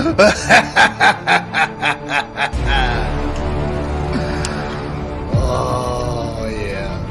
Oh, yeah.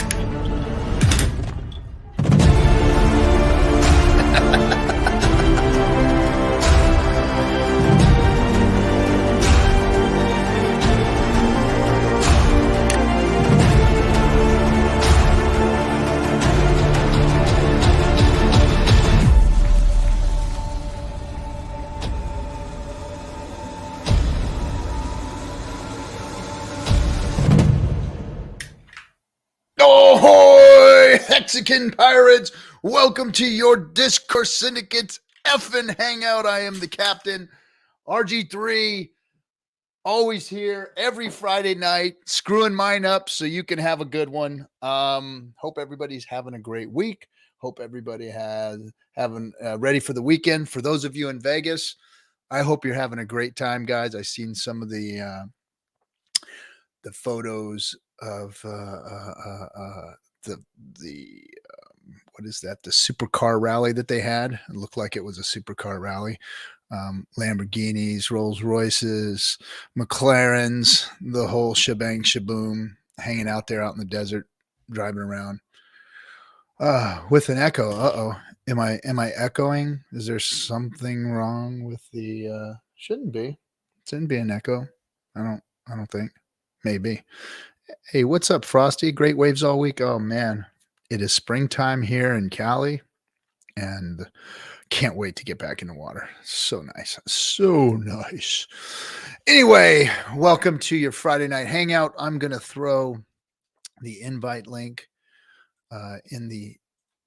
Ahoy, Hexican pirates! Welcome to your Discourse Syndicate's FN Hangout. I am the captain, RG3, always here every Friday night, screwing mine up so you can have a good one. Hope everybody's having a great week. Hope everybody having ready for the weekend. For those of you in Vegas, I hope you're having a great time, guys. I've seen some of the photos of the what is that? The supercar rally that they had. It looked like it was a supercar rally. Lamborghinis, Rolls Royces, McLarens, the whole shebang shaboom, hanging out there out in the desert, driving around. With an echo. Uh-oh. Am I echoing? Is there something wrong with the shouldn't be. Shouldn't be an echo. I don't think. Maybe. Hey, what's up, Frosty? Great waves all week. Oh man, it is springtime here in Cali, and can't wait to get back in the water. So nice. So nice. Anyway, welcome to your Friday night hangout. I'm going to throw the invite link in the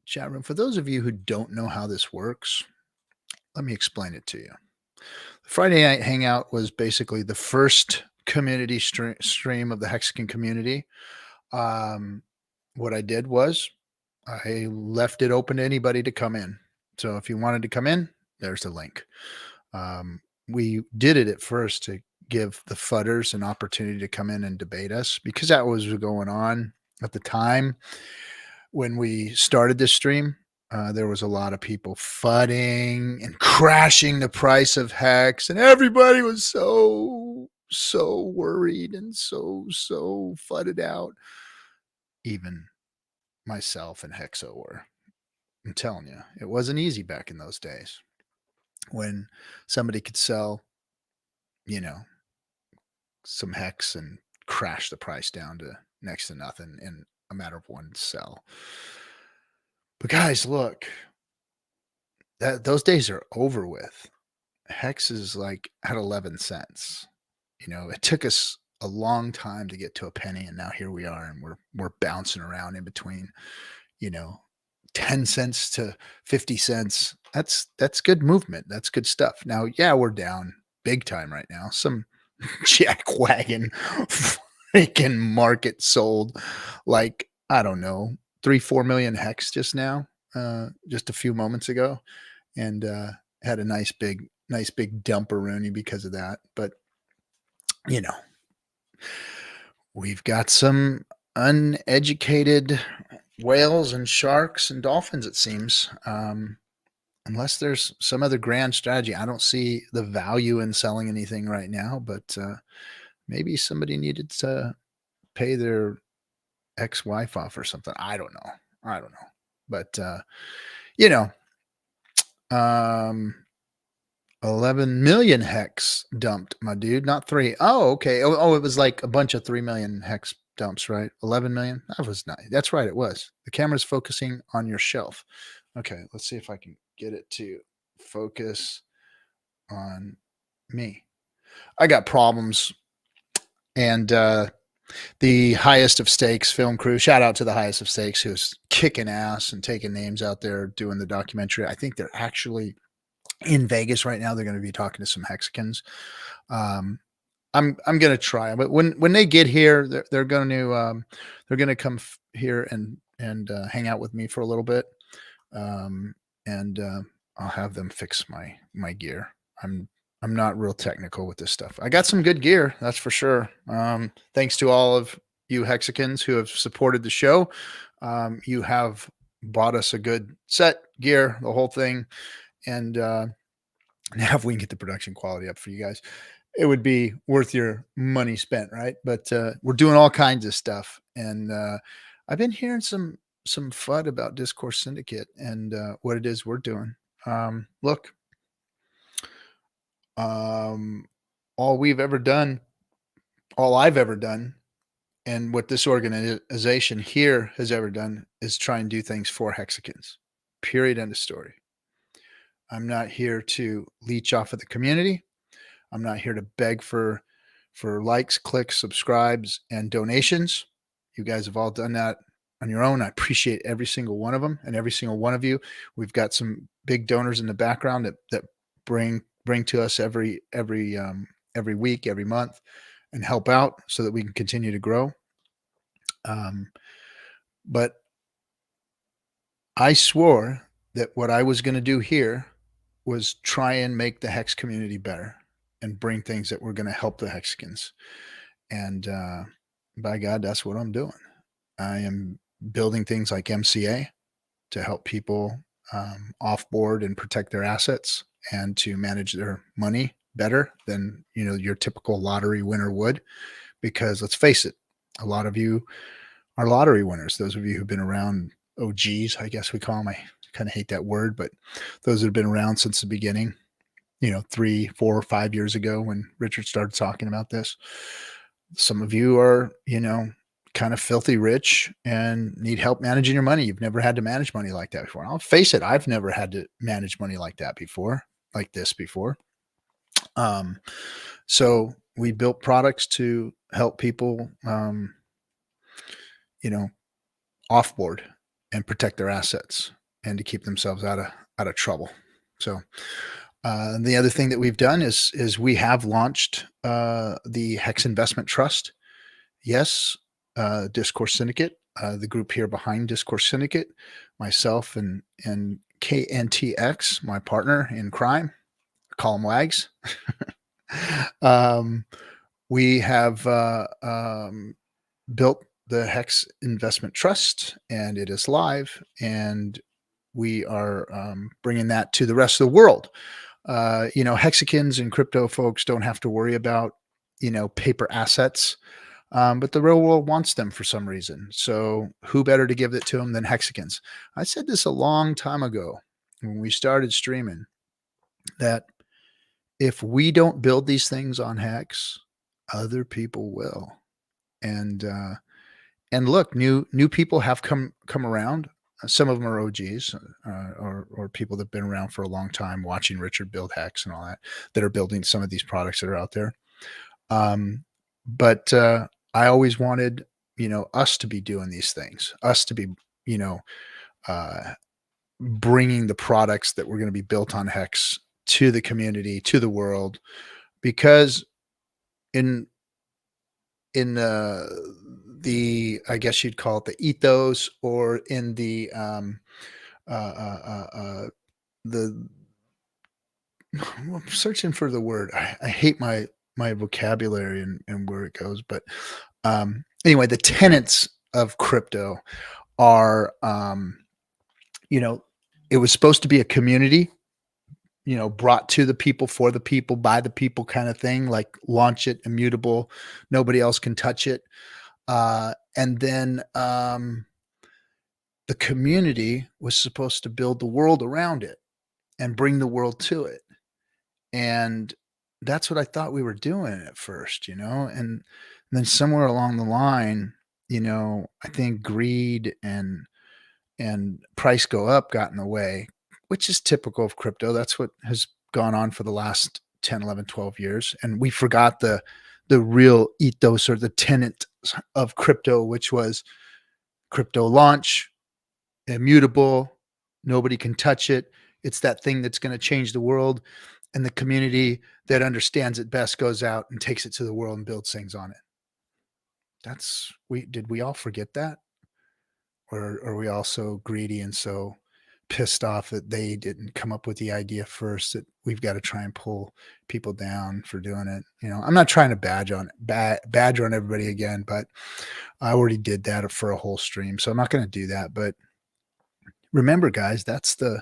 chat room. For those of you who don't know how this works, let me explain it to you. The Friday night hangout was basically the first community stream of the Hexican community. What I did was I left it open to anybody to come in. So if you wanted to come in, there's the link. We did it at first to give the fudders an opportunity to come in and debate us, because that was going on at the time when we started this stream. There was a lot of people fudding and crashing the price of Hex, and everybody was so worried and so fudded out. Even myself and Hexo were. I'm telling you, it wasn't easy back in those days when somebody could sell, some Hex and crash the price down to next to nothing in a matter of one sell. But guys, look, those days are over with. Hex is like at 11 cents. It took us a long time to get to a penny, and now here we are, and we're bouncing around in between, 10 cents to 50 cents. That's good movement. That's good stuff. Now, yeah, we're down big time right now. Some jackwagon freaking market sold like, I don't know, 3-4 million Hex just now, just a few moments ago, and had a nice big dumperoonie because of that. But we've got some uneducated whales and sharks and dolphins, it seems. Unless there's some other grand strategy. I don't see the value in selling anything right now, but maybe somebody needed to pay their ex-wife off or something. I don't know. But 11 million Hex dumped, my dude, not 3. Oh, okay. Oh, it was like a bunch of 3 million Hex dumps, right? 11 million. That was nice. That's right. It was. The camera's focusing on your shelf. Okay. Let's see if I can get it to focus on me. I got problems. And the Highest of Stakes film crew, shout out to the Highest of Stakes, who's kicking ass and taking names out there doing the documentary. I think they're actually in Vegas right now. They're going to be talking to some Hexicans. I'm going to try, but when they get here, they're going to come here and hang out with me for a little bit. And I'll have them fix my gear. I'm not real technical with this stuff. I got some good gear, that's for sure. Thanks to all of you Hexicans who have supported the show. You have bought us a good set, gear, the whole thing. And Now, if we can get the production quality up for you guys, it would be worth your money spent, right? But we're doing all kinds of stuff, and I've been hearing some FUD about Discourse Syndicate and what it is we're doing. Look, um, all we've ever done, all I've ever done, and what this organization here has ever done is try and do things for Hexicans. Period. End of story. I'm not here to leech off of the community. I'm not here to beg for likes, clicks, subscribes, and donations. You guys have all done that on your own. I appreciate every single one of them and every single one of you. We've got some big donors in the background that bring to us every week, every month, and help out so that we can continue to grow. But I swore that what I was going to do here was try and make the Hex community better and bring things that were going to help the Hexicans. And by God, that's what I'm doing. I am building things like MCA to help people offboard and protect their assets and to manage their money better than your typical lottery winner would. Because let's face it, a lot of you are lottery winners. Those of you who've been around, OGs, I guess we call them. I kind of hate that word, but those that have been around since the beginning, 3, 4, 5 years ago when Richard started talking about this. Some of you are, kind of filthy rich and need help managing your money. You've never had to manage money like that before. I'll face it, I've never had to manage money like that before, like this before. So we built products to help people, offboard and protect their assets and to keep themselves out of trouble. So the other thing that we've done is we have launched the Hex Investment Trust. Yes, Discourse Syndicate, the group here behind Discourse Syndicate, myself and KNTX, my partner in crime, call them WAGs. We have built the Hex Investment Trust, and it is live, and we are bringing that to the rest of the world. Hexicans and crypto folks don't have to worry about, paper assets, but the real world wants them for some reason. So who better to give it to them than Hexicans? I said this a long time ago when we started streaming, that if we don't build these things on Hex, other people will. And look, new people have come around. Some of them are OGs or people that've been around for a long time, watching Richard build Hex and all that are building some of these products that are out there. But I always wanted, us to be doing these things, us to be, bringing the products that were going to be built on Hex to the community, to the world, because in the I guess you'd call it the ethos, or in the I'm searching for the word. I hate my vocabulary and where it goes, but anyway, the tenets of crypto are it was supposed to be a community, brought to the people, for the people, by the people kind of thing, like launch it, immutable, nobody else can touch it. And then the community was supposed to build the world around it and bring the world to it. And that's what I thought we were doing at first, and then somewhere along the line, I think greed and price go up got in the way, which is typical of crypto. That's what has gone on for the last 10, 11, 12 years. And we forgot the real ethos or the tenet of crypto, which was crypto launch, immutable, nobody can touch it. It's that thing that's going to change the world. And the community that understands it best goes out and takes it to the world and builds things on it. Did we all forget that? Or are we all so greedy and so pissed off that they didn't come up with the idea first, that we've got to try and pull people down for doing it? I'm not trying to badger on everybody again, but I already did that for a whole stream, so I'm not going to do that. But remember, guys, that's the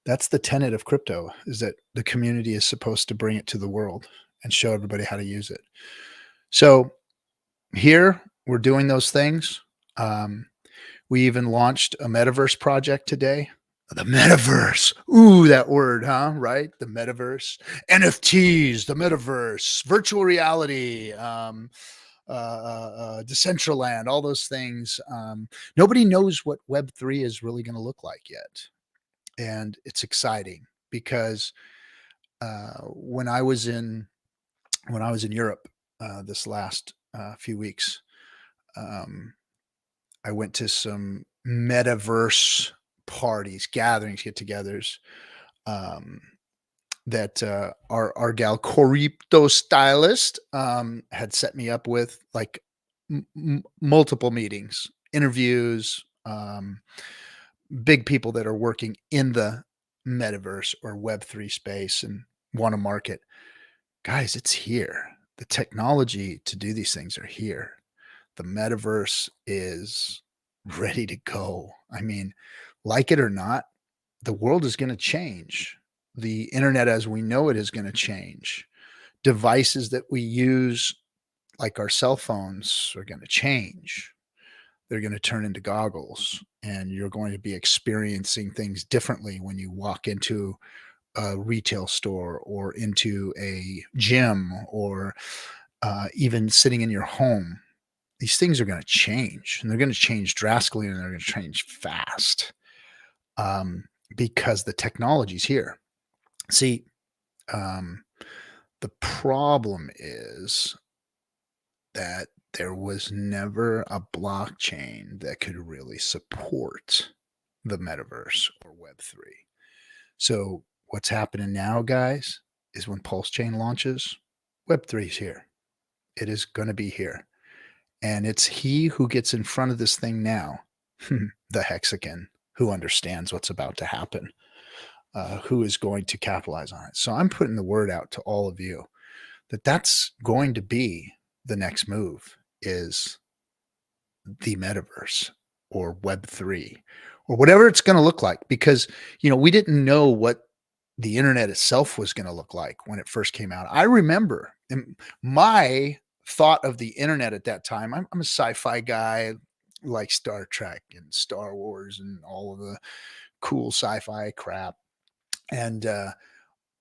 That's the tenet of crypto, is that the community is supposed to bring it to the world and show everybody how to use it. So here we're doing those things. We even launched a metaverse project today. The metaverse. Ooh, that word, huh? Right? The metaverse. NFTs, the metaverse, virtual reality, Decentraland, all those things. Nobody knows what Web3 is really going to look like yet. And it's exciting because when I was in Europe this last few weeks, um, I went to some metaverse parties, gatherings, get-togethers um, that our gal Corripto stylist had set me up with, like multiple meetings, interviews, big people that are working in the metaverse or Web3 space and want to market. Guys, it's here. The technology to do these things are here. The metaverse is ready to go. I mean, like it or not, the world is going to change. The internet as we know it is going to change. Devices that we use, like our cell phones, are going to change. They're going to turn into goggles, and you're going to be experiencing things differently when you walk into a retail store or into a gym or even sitting in your home. These things are going to change, and they're going to change drastically, and they're going to change fast um, because the technology's here. See, um, the problem is that there was never a blockchain that could really support the metaverse or Web3. So what's happening now, guys, is when Pulse Chain launches, Web3 is here. It is going to be here. And it's he who gets in front of this thing now, the Hexican, who understands what's about to happen, who is going to capitalize on it. So I'm putting the word out to all of you that that's going to be the next move, is the metaverse or Web3 or whatever it's going to look like. Because, we didn't know what the internet itself was going to look like when it first came out. I remember my thought of the internet at that time. I'm a sci-fi guy, like Star Trek and Star Wars and all of the cool sci-fi crap. And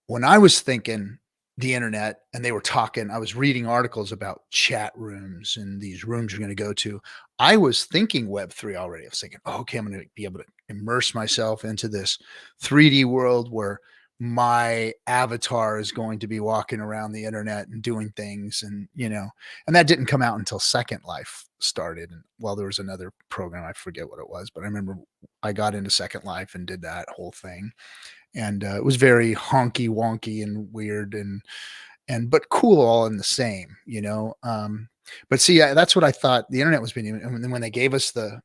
when I was thinking the internet and they were talking, I was reading articles about chat rooms and these rooms you're going to go to. I was thinking Web3 already. I was thinking, oh, okay, I'm going to be able to immerse myself into this 3D world where my avatar is going to be walking around the internet and doing things. And, and that didn't come out until Second Life started. And there was another program, I forget what it was, but I remember I got into Second Life and did that whole thing. And it was very honky wonky and weird but cool all in the same, but see, that's what I thought the internet was being. And then when they gave us the,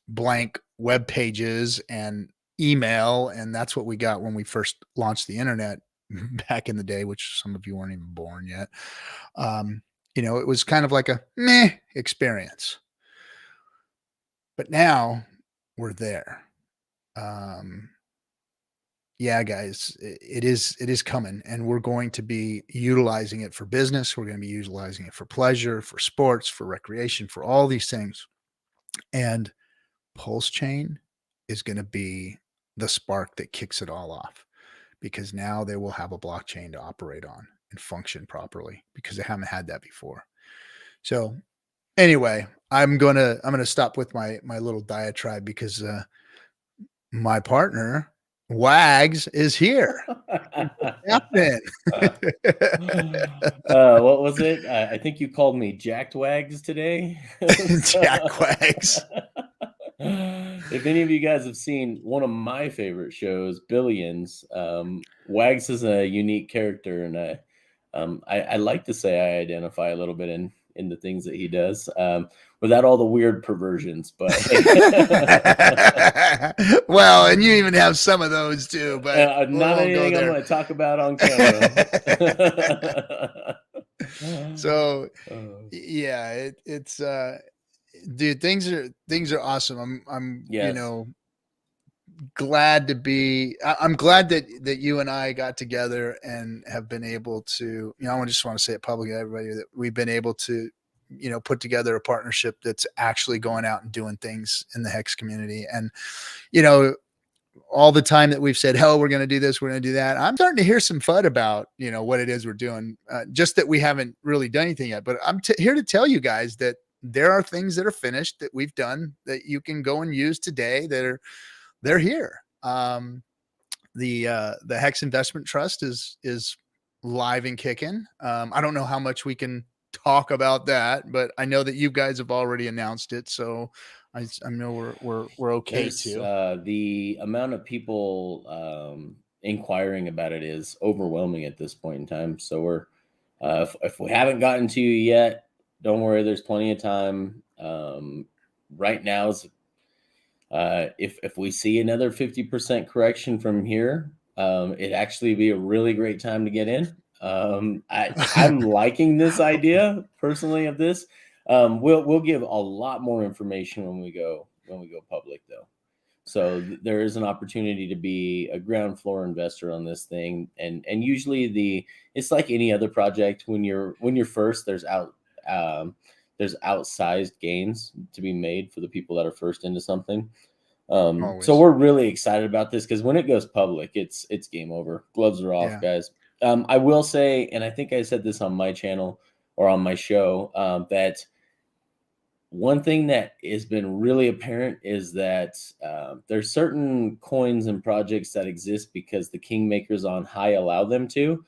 blank web pages and email, and that's what we got when we first launched the internet back in the day, which some of you weren't even born yet. It was kind of like a meh experience, but now we're there. Yeah, guys, it is coming, and we're going to be utilizing it for business. We're going to be utilizing it for pleasure, for sports, for recreation, for all these things. And Pulse Chain is going to be the spark that kicks it all off, because now they will have a blockchain to operate on and function properly, because they haven't had that before. So anyway, I'm gonna stop with my little diatribe, because my partner Wags is here. Happening. What was it? I think you called me Jacked Wags today. Jack Wags. If any of you guys have seen one of my favorite shows, Billions, Wags is a unique character, and I like to say I identify a little bit in the things that he does, without all the weird perversions. But well, and you even have some of those too. But not anything I'm going to talk about on camera. So yeah, it's dude, things are awesome. I'm yes. glad to be. I'm glad that you and I got together and have been able to. I just want to say it publicly, everybody, that we've been able to, put together a partnership that's actually going out and doing things in the Hex community. And all the time that we've said, "Hell, we're going to do this, we're going to do that," I'm starting to hear some FUD about what it is we're doing. Just that we haven't really done anything yet. But I'm here to tell you guys that there are things that are finished that we've done that you can go and use today. They're here. The Hex Investment Trust is live and kicking. I don't know how much we can talk about that, but I know that you guys have already announced it, so I know we're okay There's too. the amount of people inquiring about it is overwhelming at this point in time. So we're if we haven't gotten to you yet, don't worry. There's plenty of time. Right now is if we see another 50% correction from here, it'd actually be a really great time to get in. I'm liking this idea personally of this. We'll give a lot more information when we go public though. So there is an opportunity to be a ground floor investor on this thing, and usually it's like any other project. When you're first, there's outsized gains to be made for the people that are first into something. So we're really excited about this because when it goes public, it's game over. Gloves are off, guys. I will say, and I think I said this on my channel or on my show, that one thing that has been really apparent is that there's certain coins and projects that exist because the kingmakers on high allow them to,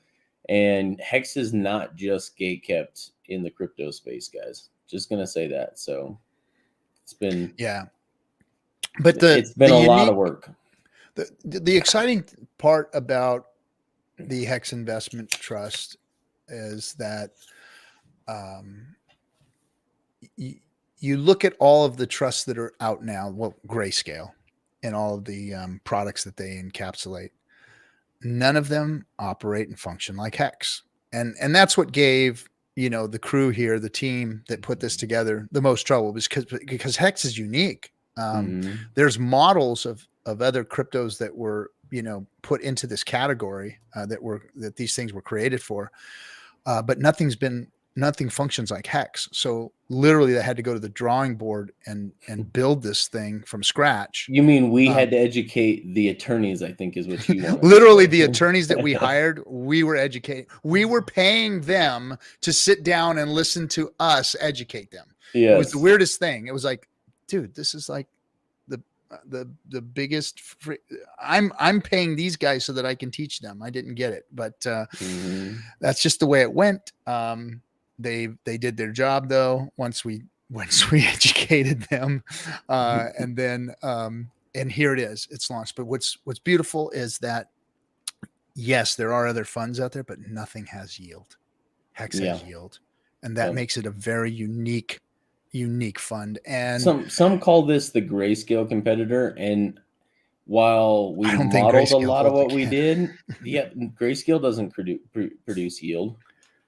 and Hex is not just gate kept in the crypto space, guys. Just gonna say that. So it's been but it's been a lot of work. The exciting part about the Hex Investment Trust is that you look at all of the trusts that are out now, Grayscale, and all of the products that they encapsulate. None of them operate and function like Hex, and that's what gave the crew here, the team that put this together, the most trouble, because Hex is unique. There's models of other cryptos that were put into this category that these things were created for, but nothing functions like Hex. So literally they had to go to the drawing board and build this thing from scratch. You mean we had to educate the attorneys, I think is what you want. Literally the attorneys that we hired, we were educating. We were paying them to sit down and listen to us educate them. It was the weirdest thing. It was like, dude, this is like the biggest I'm paying these guys so that I can teach them. I didn't get it, but that's just the way it went. They did their job though once we educated them, and then and here it is, it's launched. But what's beautiful is that yes, there are other funds out there, but nothing has yield. Hex has yield, and that makes it a very unique fund. And some call this the Grayscale competitor, and while we modeled a lot of what we did, Grayscale doesn't produce yield.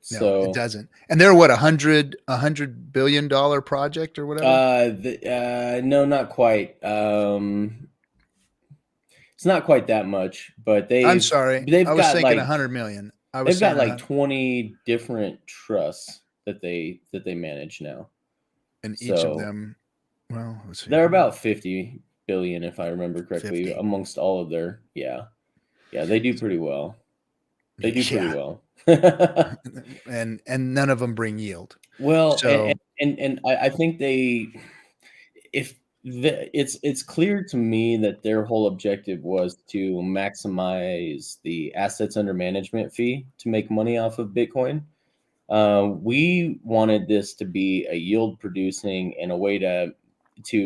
So no, it doesn't. And they're what, $100 billion project or whatever? No, not quite. It's not quite that much, but I'm sorry. I was thinking like 100 million. They've got like 20 different trusts that they manage now. And each of them, well, let's see. They're about 50 billion, if I remember correctly, 50. Amongst all of their, they do pretty well. They do pretty well. and none of them bring yield. Well, so, and I think it's clear to me that their whole objective was to maximize the assets under management fee to make money off of Bitcoin. We wanted this to be a yield producing and a way to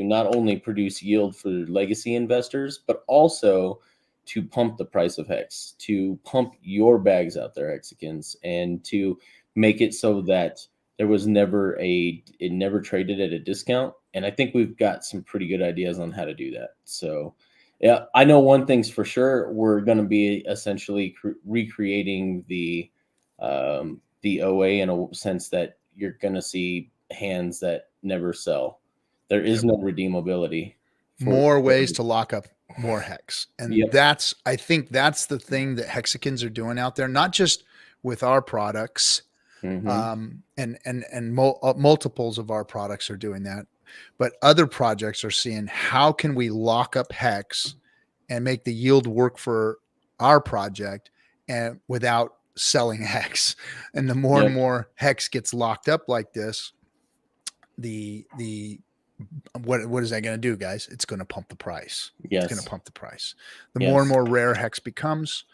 not only produce yield for legacy investors, but also to pump the price of Hex, to pump your bags out there, Hexicans, and to make it so that there was it never traded at a discount. And I think we've got some pretty good ideas on how to do that. So yeah, I know one thing's for sure. We're going to be essentially recreating the OA in a sense that you're going to see hands that never sell. There is no redeemability. More ways to lock up more hex. And Yep. I think that's the thing that Hexicans are doing out there, not just with our products, Mm-hmm. and multiples of our products are doing that, but other projects are seeing how can we lock up hex and make the yield work for our project and without selling hex. And the more and Yep. more hex gets locked up like this, the what is that going to do, guys? It's going to pump the price. It's going to Yes. pump the price. The more and Yes. more rare hex becomes,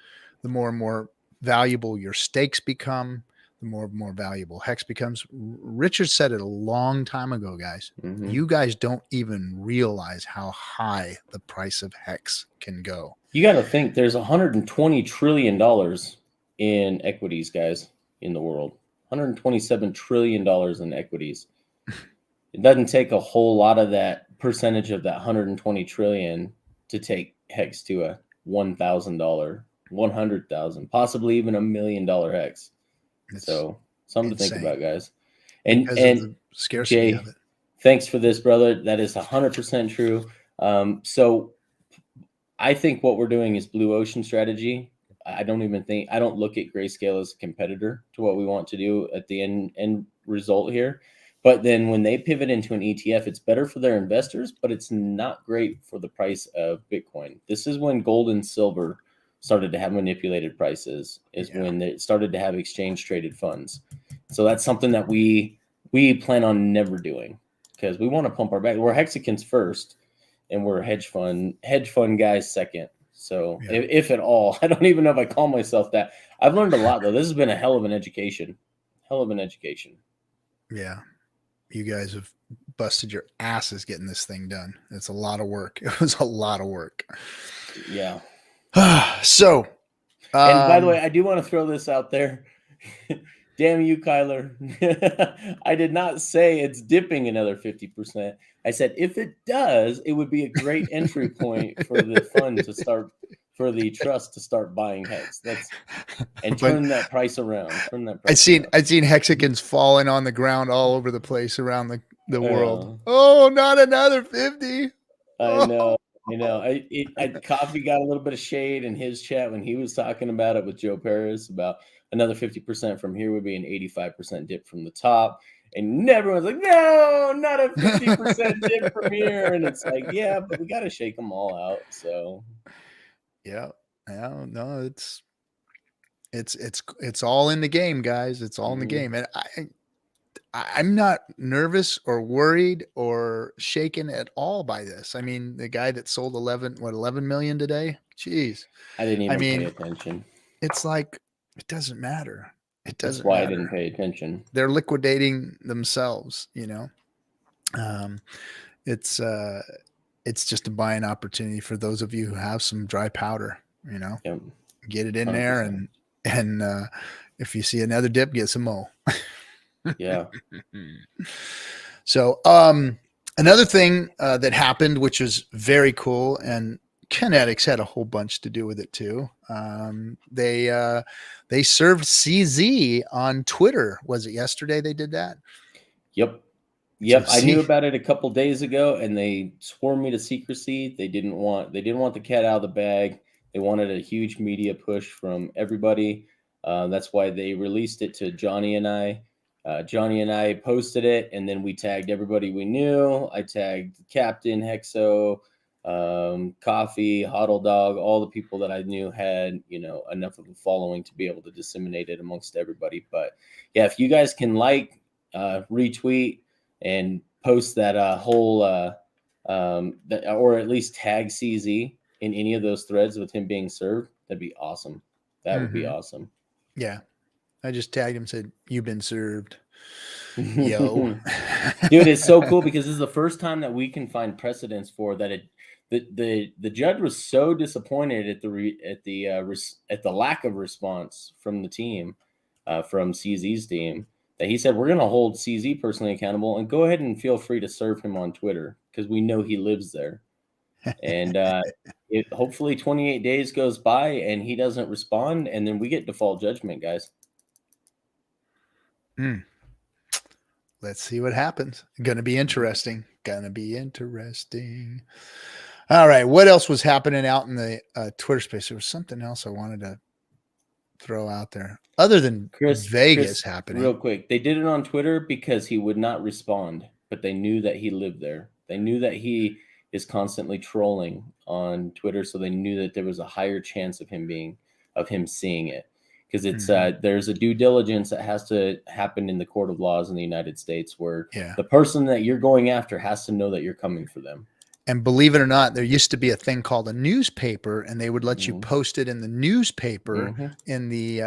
the more and more valuable your stakes become, the more and more valuable hex becomes. Richard said it a long time ago, guys. Mm-hmm. You guys don't even realize how high the price of hex can go. You got to think there's $120 trillion in equities, guys, in the world. $127 trillion in equities. It doesn't take a whole lot of that percentage of that 120 trillion to take hex to a $1,000, 100,000, possibly even $1 million hex. It's So something to think insane about, guys. because of And the scarcity Jay, of it. thanks for this, brother. That is 100% true. So I think what we're doing is blue ocean strategy. I don't look at Grayscale as a competitor to what we want to do at the end result here. But then when they pivot into an ETF, it's better for their investors, but it's not great for the price of Bitcoin. This is when gold and silver started to have manipulated prices, when they started to have exchange traded funds. So that's something that we plan on never doing, because we want to pump our back. We're Hexicans first, and we're hedge fund guys second. So if at all, I don't even know if I call myself that. I've learned a lot, though. This has been a hell of an education. Yeah. You guys have busted your asses getting this thing done. It's a lot of work. It was a lot of work. Yeah. So, and by the way, I do want to throw this out there. Damn you, Kyler. I did not say it's dipping another 50%. I said if it does, it would be a great entry point for the fund to start, for the trust to start buying hex. Turn that price around. I've seen Hexicans falling on the ground all over the place around the world. Oh, not another 50. I know. Coffee got a little bit of shade in his chat when he was talking about it with Joe Paris about another 50% from here would be an 85% dip from the top. And everyone's like, no, not a 50% dip from here. And it's like, yeah, but we got to shake them all out. So, yeah, no, it's all in the game, guys. It's all in the game. And I'm not nervous or worried or shaken at all by this. I mean, the guy that sold 11 million today. Jeez. I didn't even pay attention. It's like, it doesn't matter. It doesn't That's why matter. I didn't pay attention. They're liquidating themselves, it's just a buying opportunity for those of you who have some dry powder, Yep. Get it in 100%. there. And if you see another dip, get some more. Yeah. So, another thing that happened, which was very cool, and KNTX had a whole bunch to do with it too. They served CZ on Twitter. Was it yesterday they did that? Yep. So I knew about it a couple days ago, and they swore me to secrecy. They didn't want the cat out of the bag. They wanted a huge media push from everybody. That's why they released it to Johnny and I. Johnny and I posted it, and then we tagged everybody we knew. I tagged Captain, Hexo, Coffee, Huddle Dog, all the people that I knew had, enough of a following to be able to disseminate it amongst everybody. But yeah, if you guys can retweet and post that or at least tag CZ in any of those threads with him being served, that'd be awesome. That would be awesome. Yeah. I just tagged him, said, "You've been served." Yo. Dude, it's so cool because this is the first time that we can find precedence for that. The judge was so disappointed at the lack of response from the team, from CZ's team, that he said, we're going to hold CZ personally accountable and go ahead and feel free to serve him on Twitter because we know he lives there. And hopefully 28 days goes by and he doesn't respond, and then we get default judgment, guys. Let's see what happens. Gonna be interesting. All right. What else was happening out in the Twitter space? There was something else I wanted to throw out there other than Vegas happening. Real quick, they did it on Twitter because he would not respond, but they knew that he lived there. They knew that he is constantly trolling on Twitter, so they knew that there was a higher chance of him seeing it, because it's there's a due diligence that has to happen in the court of laws in the United States, where the person that you're going after has to know that you're coming for them. And believe it or not, there used to be a thing called a newspaper, and they would let you post it in the newspaper in the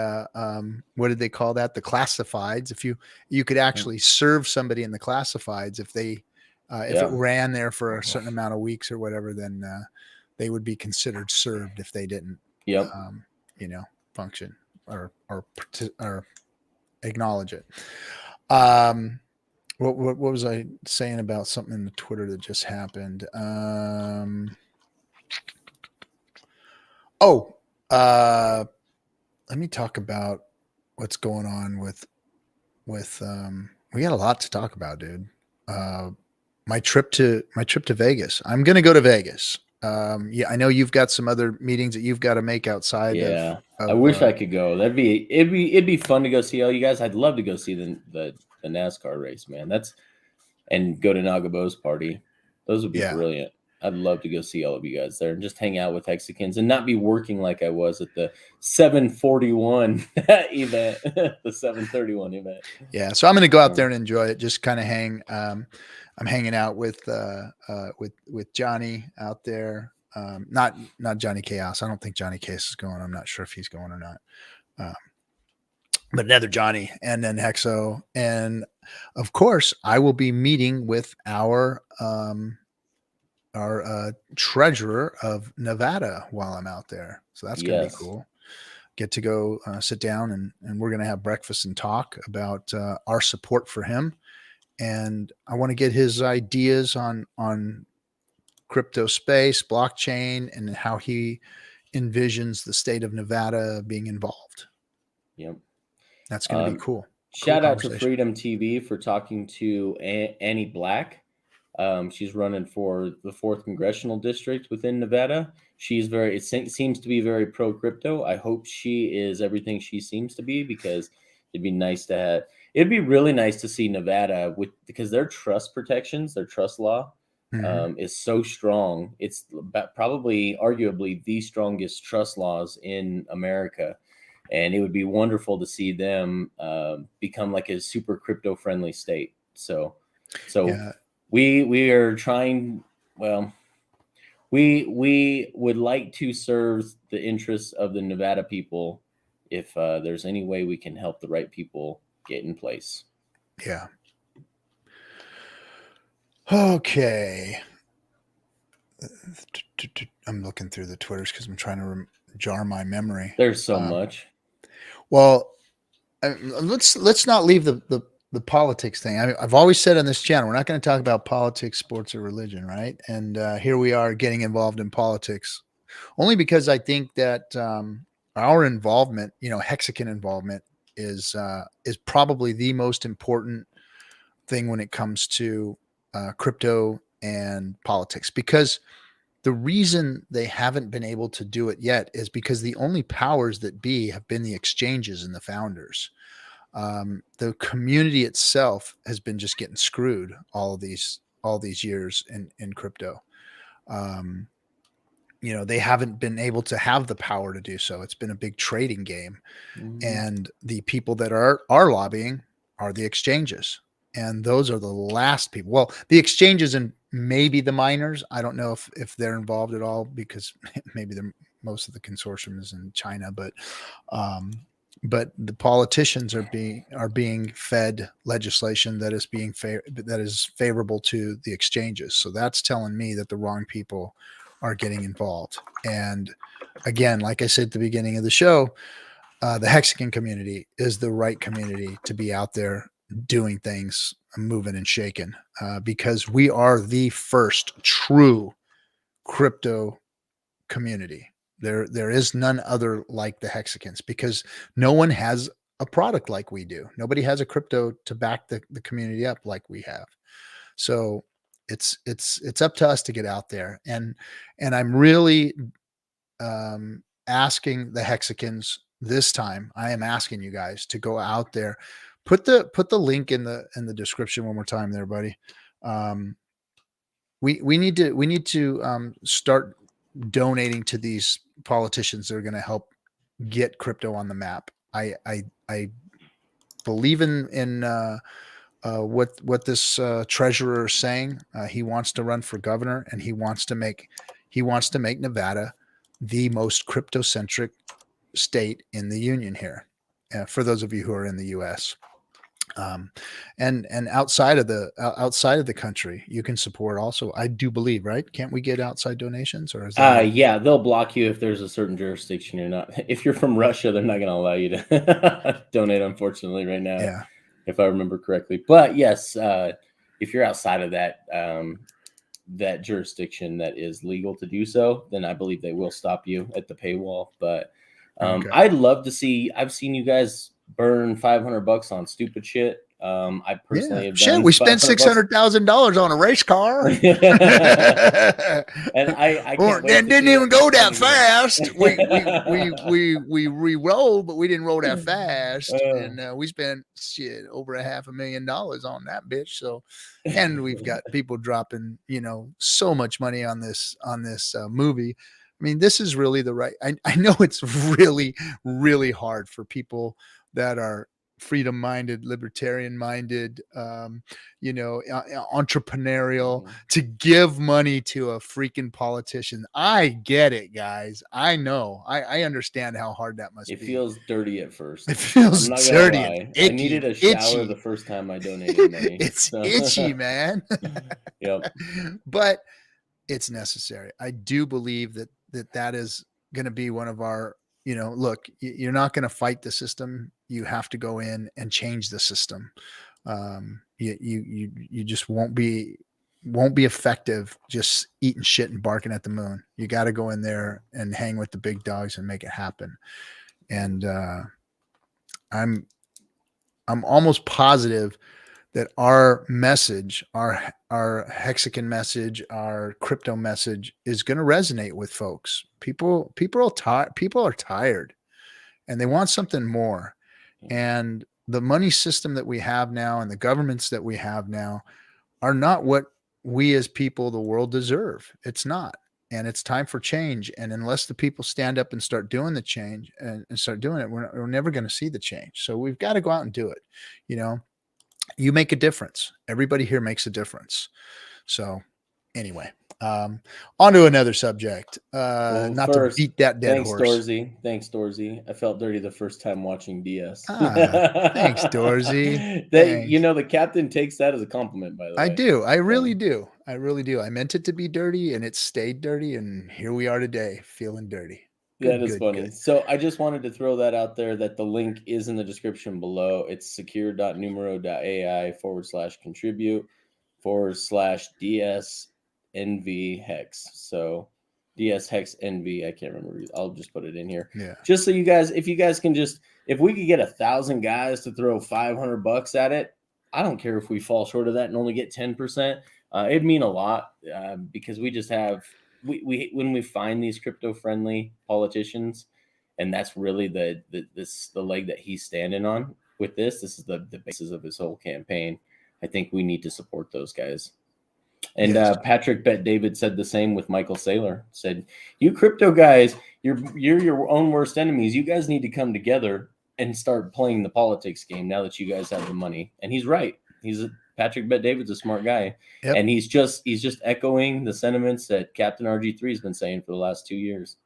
what did they call that? The classifieds. If you could actually serve somebody in the classifieds if they if it ran there for a certain amount of weeks or whatever, then they would be considered served if they didn't function or acknowledge it. What was I saying about something in the Twitter that just happened? Let me talk about what's going on with we got a lot to talk about, dude. My trip to Vegas. I'm going to go to Vegas. I know you've got some other meetings that you've got to make outside. Yeah, I wish I could go. It'd be fun to go see all you guys. I'd love to go see the NASCAR race, man. And go to Nagabo's party. Those would be brilliant. I'd love to go see all of you guys there and just hang out with Hexicans and not be working like I was at the 741 event, the 731 event. Yeah, so I'm going to go out there and enjoy it. Just kind of hang. I'm hanging out with Johnny out there. Not Johnny Chaos. I don't think Johnny Chaos is going. I'm not sure if he's going or not. But another Johnny, and then Hexo, and of course I will be meeting with our treasurer of Nevada while I'm out there. So that's going to be cool. Get to go sit down and we're going to have breakfast and talk about our support for him. And I want to get his ideas on crypto space, blockchain, and how he envisions the state of Nevada being involved. Yep. That's going to be cool. Shout out to Freedom TV for talking to Annie Black. She's running for the 4th Congressional District within Nevada. It seems to be very pro crypto. I hope she is everything she seems to be, because it'd be really nice to see Nevada because their trust protections, their trust law is so strong. It's probably arguably the strongest trust laws in America. And it would be wonderful to see them become like a super crypto friendly state. So we are trying. Well, we would like to serve the interests of the Nevada people. If there's any way we can help the right people get in place. Yeah. Okay. I'm looking through the Twitters because I'm trying to jar my memory. There's so much. Well, let's not leave the politics thing. I've always said on this channel, we're not going to talk about politics, sports, or religion, right? And here we are getting involved in politics, only because I think that our involvement, Hexican involvement, is probably the most important thing when it comes to crypto and politics, because the reason they haven't been able to do it yet is because the only powers that be have been the exchanges and the founders. The community itself has been just getting screwed all these years in crypto. They haven't been able to have the power to do so. It's been a big trading game, and the people that are lobbying are the exchanges. And those are the last people. Well, the exchanges and maybe the miners. I don't know if they're involved at all, because maybe most of the consortium is in China. But the politicians are being fed legislation that is favorable to the exchanges. So that's telling me that the wrong people are getting involved. And again, like I said at the beginning of the show, the Hexican community is the right community to be out there doing things, moving and shaking, because we are the first true crypto community. There is none other like the Hexicans, because no one has a product like we do. Nobody has a crypto to back the community up like we have. So it's up to us to get out there, and I'm really asking the Hexicans this time. I am asking you guys to go out there. Put the link in the description one more time there, buddy. We need to start donating to these politicians that are going to help get crypto on the map. I believe in what this treasurer is saying. He wants to run for governor, and he wants to make Nevada the most crypto centric state in the union here. For those of you who are in the U.S. And outside of the country, you can support also. I do believe, right? Can't we get outside donations, or is that? Yeah, they'll block you if there's a certain jurisdiction you're not. If you're from Russia, they're not going to allow you to donate, unfortunately, right now. Yeah. If I remember correctly. But yes, if you're outside of that that jurisdiction that is legal to do so, then I believe they will stop you at the paywall. But Okay. I'd love to see. I've seen you guys burn $500 on stupid shit. I personally have done we spent $600,000 on a race car, and I can't wait and didn't even go that fast. We re-rolled, but we didn't roll that fast, and we spent over $500,000 on that bitch. So, and we've got people dropping so much money on this movie. I mean, this is really the right. I know it's really, really hard for people that are freedom minded, libertarian minded, entrepreneurial, to give money to a freaking politician. I get it, guys. I know. I understand how hard that must be. It feels dirty at first. It feels dirty. I needed a shower the first time I donated money. It's itchy, man. Yep. But it's necessary. I do believe that is going to be one of our, look, you're not going to fight the system. You have to go in and change the system. You just won't be effective just eating shit and barking at the moon. You got to go in there and hang with the big dogs and make it happen. And I'm almost positive that our message, our Hexican message, our crypto message is going to resonate with folks. People are tired, and they want something more. And the money system that we have now and the governments that we have now are not what we as people, the world, deserve. It's not. And it's time for change. And unless the people stand up and start doing the change and start doing it, we're never going to see the change. So we've got to go out and do it. You make a difference. Everybody here makes a difference. So anyway, on to another subject. Not first, to beat that dead horse. Thanks, Dorsey. I felt dirty the first time watching DS. Thanks, Dorsey. The captain takes that as a compliment, by the way. I do. I really do. I meant it to be dirty, and it stayed dirty, and here we are today, feeling dirty. That is funny. So I just wanted to throw that out there, that the link is in the description below. It's secure.numero.ai/contribute/DSNV hex. So DS hex NV. I can't remember. I'll just put it in here. Yeah. Just so you guys, if we could get 1,000 guys to throw $500 at it, I don't care if we fall short of that and only get 10%. It'd mean a lot because we just have. We when we find these crypto friendly politicians, and that's really the leg that he's standing on with this. This is the basis of his whole campaign. I think we need to support those guys. And yes. Patrick Bet David said the same with Michael Saylor. Said, "You crypto guys, you're your own worst enemies. You guys need to come together and start playing the politics game now that you guys have the money." And he's right. Patrick Bet David's a smart guy, yep. And he's just echoing the sentiments that Captain RG3 has been saying for the last 2 years.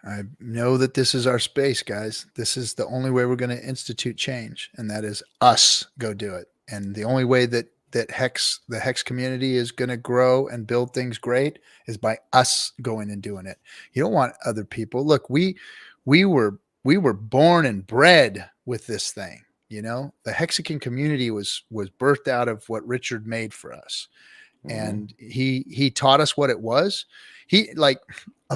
I know that this is our space, guys. This is the only way we're going to institute change, and that is us go do it. And the only way that the Hex community is going to grow and build things great is by us going and doing it. You don't want other people. Look, we were born and bred with this thing. The Hexican community was birthed out of what Richard made for us. And he taught us what it was. A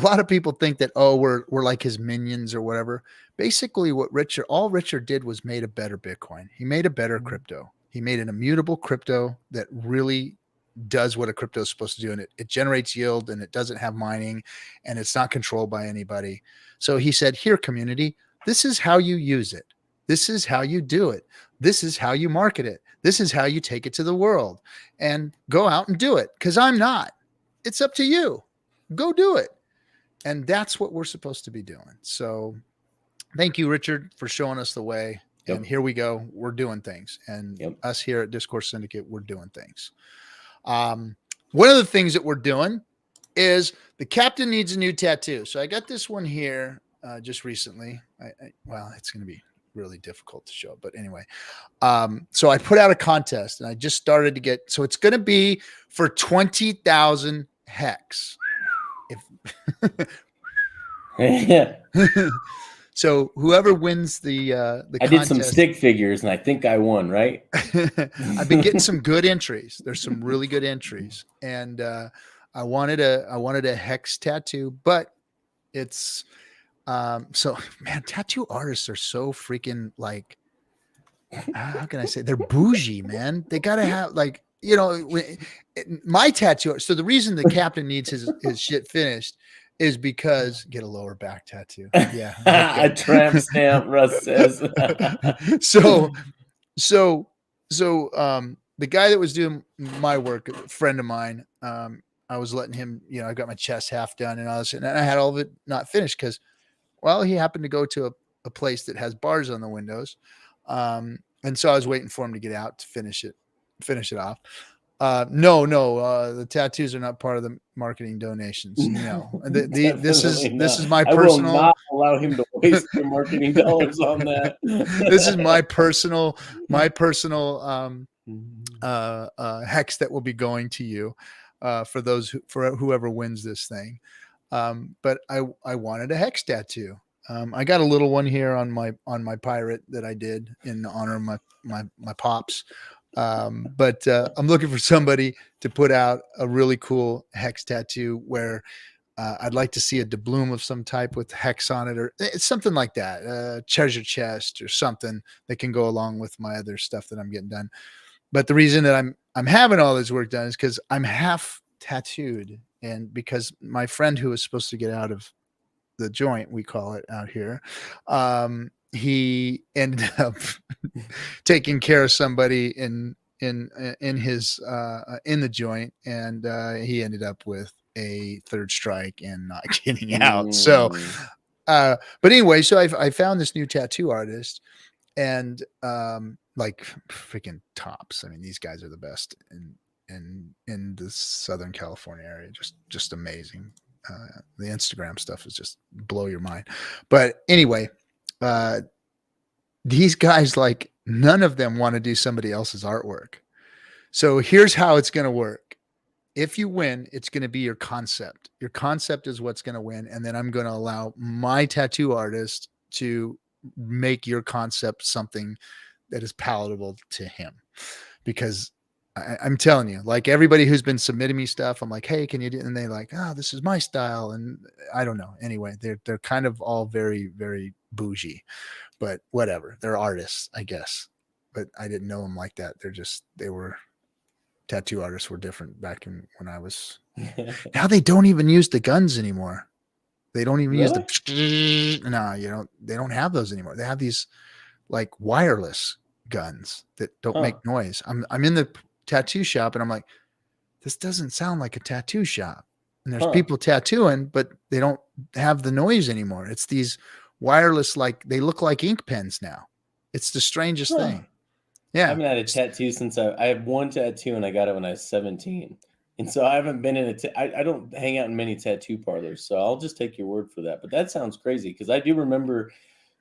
lot of people think that, we're like his minions or whatever. Basically all Richard did was made a better Bitcoin. He made a better crypto. He made an immutable crypto that really does what a crypto is supposed to do, and it generates yield, and it doesn't have mining, and it's not controlled by anybody. So he said, here, community, this is how you use it. This is how you do it. This is how you market it. This is how you take it to the world, and go out and do it. Because I'm not. It's up to you. Go do it. And that's what we're supposed to be doing. So thank you, Richard, for showing us the way. Yep. And here we go. We're doing things. And us here at Discourse Syndicate, we're doing things. One of the things that we're doing is the captain needs a new tattoo. So I got this one here just recently. Well, it's going to be really difficult to show, but anyway. So I put out a contest, and I just started to get, so it's going to be for 20,000 hex. Yeah. So whoever wins the I did some stick figures, and I think I won, right? I've been getting some good entries. There's some really good entries, and I wanted a hex tattoo, but it's so, man, tattoo artists are so freaking, like, how can I say, they're bougie, man. They gotta have, like, you know, my tattoo. So the reason the captain needs his shit finished is because get a lower back tattoo. Yeah. A tramp stamp, Russ says. So the guy that was doing my work, a friend of mine, I was letting him, you know, I got my chest half done and all this, and I had all of it not finished because, well, he happened to go to a place that has bars on the windows. And so I was waiting for him to get out to finish it off. No, the tattoos are not part of the marketing donations. No, this is my personal. I will not allow him to waste your marketing dollars on that. This is my personal hex that will be going to you for whoever wins this thing. But I wanted a hex tattoo. I got a little one here on my pirate that I did in honor of my pops. But I'm looking for somebody to put out a really cool hex tattoo where I'd like to see a doubloon of some type with hex on it, or it's something like that, treasure chest or something that can go along with my other stuff that I'm getting done. But the reason that I'm having all this work done is because I'm half tattooed, and because my friend who was supposed to get out of the joint, we call it out here, he ended up taking care of somebody in his in the joint, and he ended up with a third strike and not getting out. So but anyway, so I found this new tattoo artist, and like freaking tops. I mean, these guys are the best in the Southern California area. Just amazing. The Instagram stuff is just blow your mind. But anyway, these guys, like, none of them want to do somebody else's artwork. So here's how it's going to work. If you win, it's going to be your concept. Your concept is what's going to win. And then I'm going to allow my tattoo artist to make your concept something that is palatable to him. Because I'm telling you, like, everybody who's been submitting me stuff, I'm like, hey, can you do? And they're like, oh, this is my style. And I don't know. Anyway, they're kind of all very, very bougie, but whatever. They're artists, I guess. But I didn't know them like that. Tattoo artists were different back when I was. Now they don't even use the guns anymore. They don't even use the. No, they don't have those anymore. They have these like wireless guns that don't make noise. I'm in the tattoo shop, and I'm like, this doesn't sound like a tattoo shop. And there's people tattooing, but they don't have the noise anymore. It's these wireless, like, they look like ink pens now. It's the strangest thing. Yeah. I haven't had a tattoo since I have one tattoo, and I got it when I was 17. And so I haven't been in I don't hang out in many tattoo parlors. So I'll just take your word for that. But that sounds crazy, because I do remember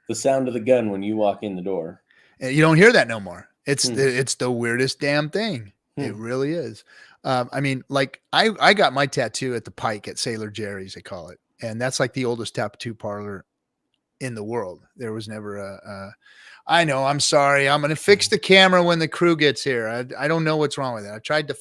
the sound of the gun when you walk in the door. And you don't hear that no more. It's the weirdest damn thing. It really is. I mean, like, I got my tattoo at the Pike at Sailor Jerry's, they call it. And that's like the oldest tattoo parlor in the world. There was never I know, I'm sorry. I'm going to fix the camera when the crew gets here. I don't know what's wrong with it. I tried the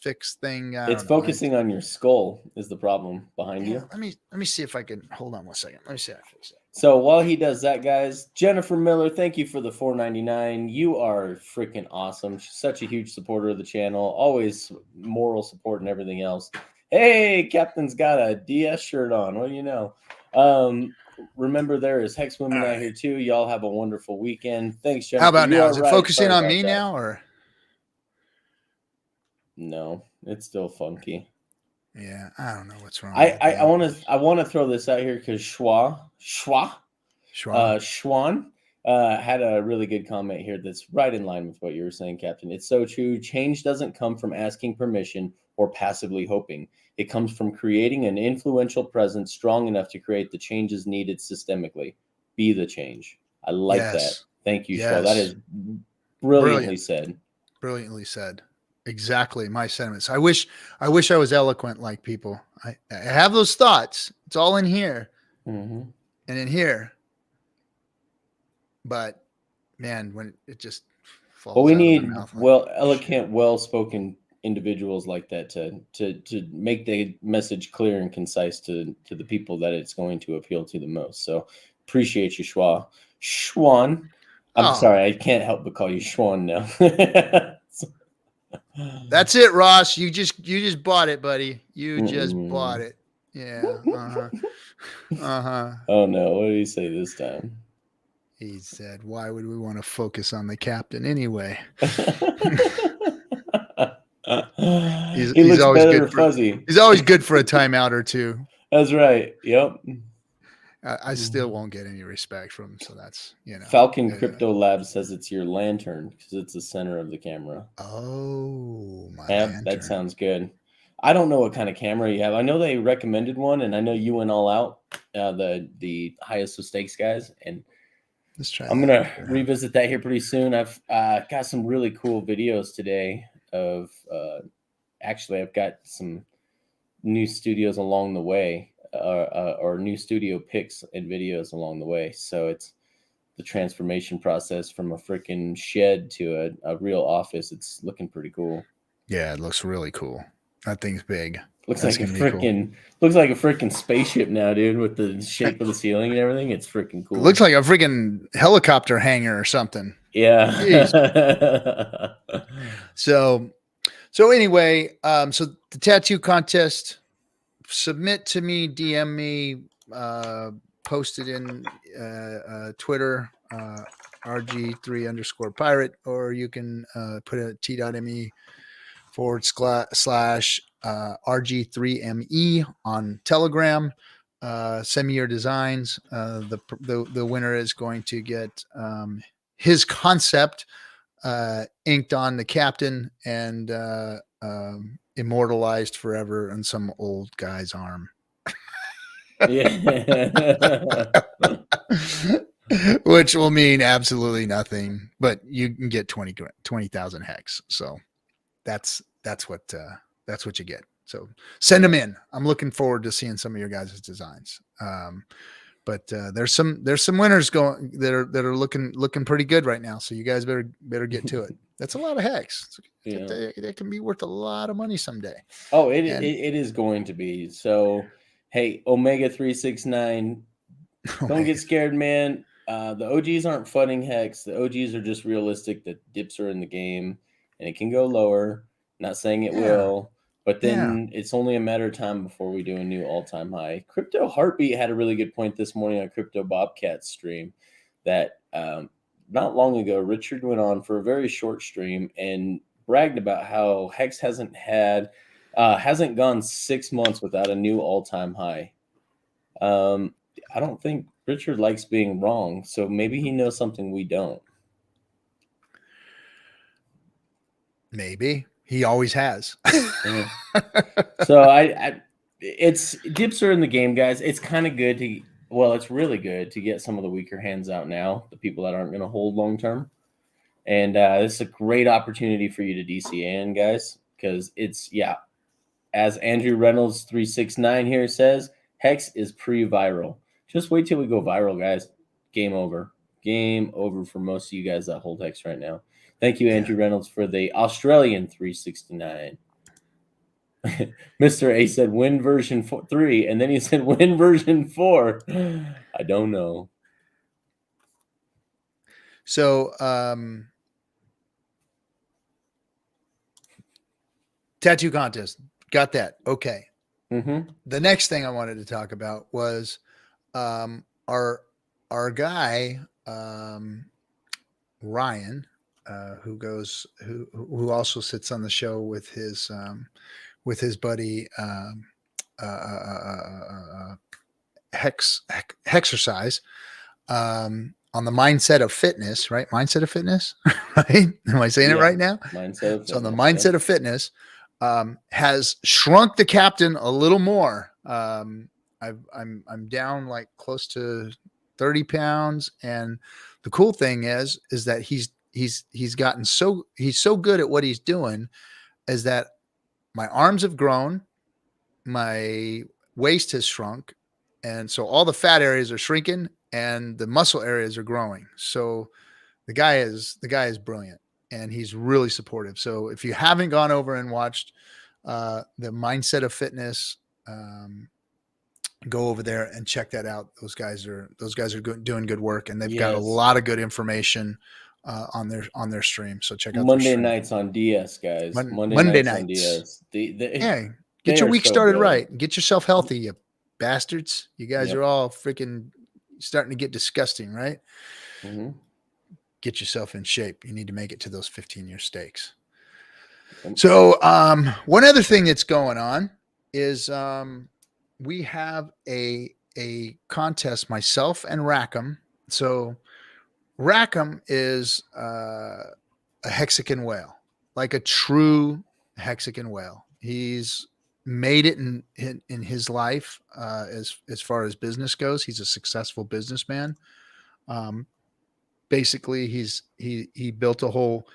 fix thing. It's focusing on your skull is the problem behind you. Let me see if I can, hold on one second. Let me see if I fix it. So while he does that, guys, Jennifer Miller, thank you for the $4.99. You are freaking awesome. She's such a huge supporter of the channel. Always moral support and everything else. Hey, Captain's got a DS shirt on. What do you know? Remember, there is Hex Women out here too. Y'all have a wonderful weekend. Thanks, Jennifer. How about You now? are Is it right. focusing Sorry on about me that. now, or? No, it's still funky. Yeah, I don't know what's wrong. I want to throw this out here because Schwan had a really good comment here that's right in line with what you were saying, Captain. It's so true. Change doesn't come from asking permission or passively hoping. It comes from creating an influential presence strong enough to create the changes needed systemically. Be the change. I like that. Thank you, Schwa. That is brilliantly said. Brilliantly said. Exactly my sentiments. I wish I was eloquent like people. I have those thoughts. It's all in here and in here. But man, when it just falls well, we out need of my mouth, eloquent, well-spoken individuals like that to make the message clear and concise to the people that it's going to appeal to the most. So appreciate you, Schwan. I'm sorry, I can't help but call you Schwan now. That's it, Ross. You just bought it, buddy. You just bought it. Yeah. Oh no, what did he say this time? He said, "Why would we want to focus on the captain anyway?" He looks always better good fuzzy. He's always good for a timeout or two. That's right. Yep. I still won't get any respect from him, so that's, Falcon Crypto Lab says it's your lantern because it's the center of the camera. Oh, my lantern. That sounds good. I don't know what kind of camera you have. I know they recommended one, and I know you went all out, the highest of stakes guys, and let's try. I'm gonna revisit that here pretty soon. I've got some really cool videos today of actually I've got some new studios along the way. Or new studio pics and videos along the way. So it's the transformation process from a freaking shed to a real office. It's looking pretty cool. Yeah, it looks really cool. That thing's big. Looks like a freaking spaceship now, dude, with the shape of the ceiling and everything. It's freaking cool. It looks like a freaking helicopter hangar or something. Yeah. So anyway, so the tattoo contest, submit to me, DM me, post it in Twitter, RG3_pirate, or you can put a t.me/RG3ME on Telegram. Send me your designs. The winner is going to get his concept inked on the captain and immortalized forever on some old guy's arm. Yeah. Which will mean absolutely nothing, but you can get 20,000 hex. So that's what you get. So send them in. I'm looking forward to seeing some of your guys' designs. But there's some winners going that are looking pretty good right now. So you guys better get to it. That's a lot of hex. That can be worth a lot of money someday. Oh, it is going to be. So hey, Omega 369, don't get scared, man. The OGs aren't funding hex. The OGs are just realistic that dips are in the game and it can go lower. Not saying it will, but then it's only a matter of time before we do a new all-time high. Crypto Heartbeat had a really good point this morning on Crypto Bobcat's stream that not long ago, Richard went on for a very short stream and bragged about how hex hasn't gone 6 months without a new all-time high. I don't think Richard likes being wrong, so maybe he knows something we don't. Maybe he always has. Yeah. So it's dips are in the game, guys. It's kind of good it's really good to get some of the weaker hands out now, the people that aren't going to hold long term. And this is a great opportunity for you to DCA guys, because it's, as Andrew Reynolds 369 here says, hex is pre-viral. Just wait till we go viral, guys. Game over. Game over for most of you guys that hold hex right now. Thank you, Andrew Reynolds, for the Australian 369. Mr. A said win version 3, and then he said win version 4. I don't know. So, tattoo contest, got that. Okay. Mm-hmm. The next thing I wanted to talk about was our guy Ryan, who also sits on the show with his buddy Hexercise on the mindset of fitness, right? Mindset of fitness, right? Am I saying it right now? Mindset of so the fitness, mindset of fitness has shrunk the captain a little more. I'm down like close to 30 pounds, and the cool thing is that he's gotten he's so good at what he's doing, is that my arms have grown, my waist has shrunk, and so all the fat areas are shrinking and the muscle areas are growing. So the guy is brilliant, and he's really supportive. So if you haven't gone over and watched the Mindset of Fitness, go over there and check that out. Those guys are doing good work, and they've got a lot of good information on their stream. So check out Monday nights on DS, guys. Monday nights on DS. Yeah, get your week started right. Get yourself healthy, you bastards. You guys are all freaking starting to get disgusting, right? Mm-hmm. Get yourself in shape. You need to make it to those 15-year stakes. So one other thing that's going on is we have a contest, myself and Rackham. So Rackham is a Hexican whale, like a true Hexican whale. He's made it in his life as far as business goes. He's a successful businessman. Basically, he built a whole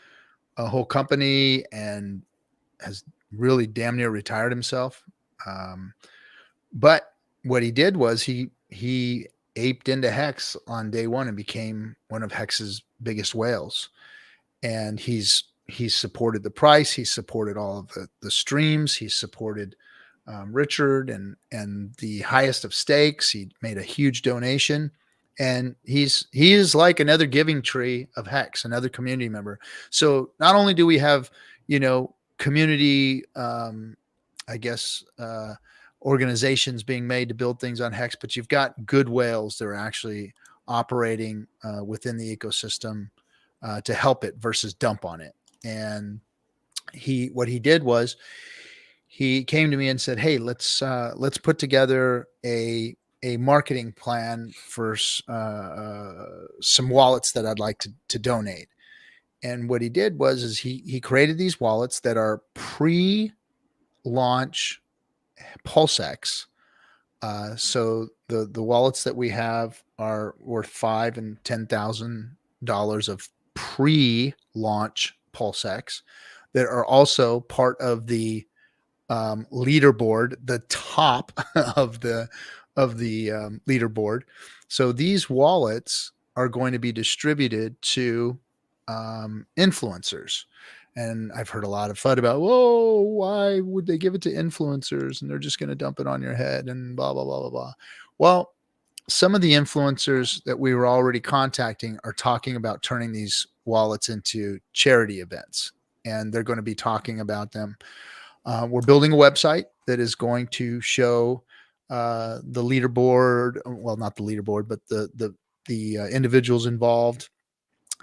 company and has really damn near retired himself. But what he did was he aped into Hex on day one and became one of Hex's biggest whales. And he's supported the price. He supported all of the streams. He supported Richard and the highest of stakes. He made a huge donation, and he is like another giving tree of Hex, another community member. So not only do we have, community, I guess, organizations being made to build things on Hex, but you've got good whales that are actually operating within the ecosystem to help it versus dump on it. And what he did was he came to me and said, "Hey, let's put together a marketing plan for some wallets that I'd like to donate." And what he did was he created these wallets that are pre-launch PulseX. So the wallets that we have are worth $5,000 and $10,000 of pre-launch PulseX that are also part of the leaderboard, the top of the leaderboard. So these wallets are going to be distributed to influencers. And I've heard a lot of FUD about, whoa, why would they give it to influencers and they're just going to dump it on your head and blah, blah, blah, blah, blah. Well, some of the influencers that we were already contacting are talking about turning these wallets into charity events, and they're going to be talking about them. We're building a website that is going to show the leaderboard. Well, not the leaderboard, but the individuals involved.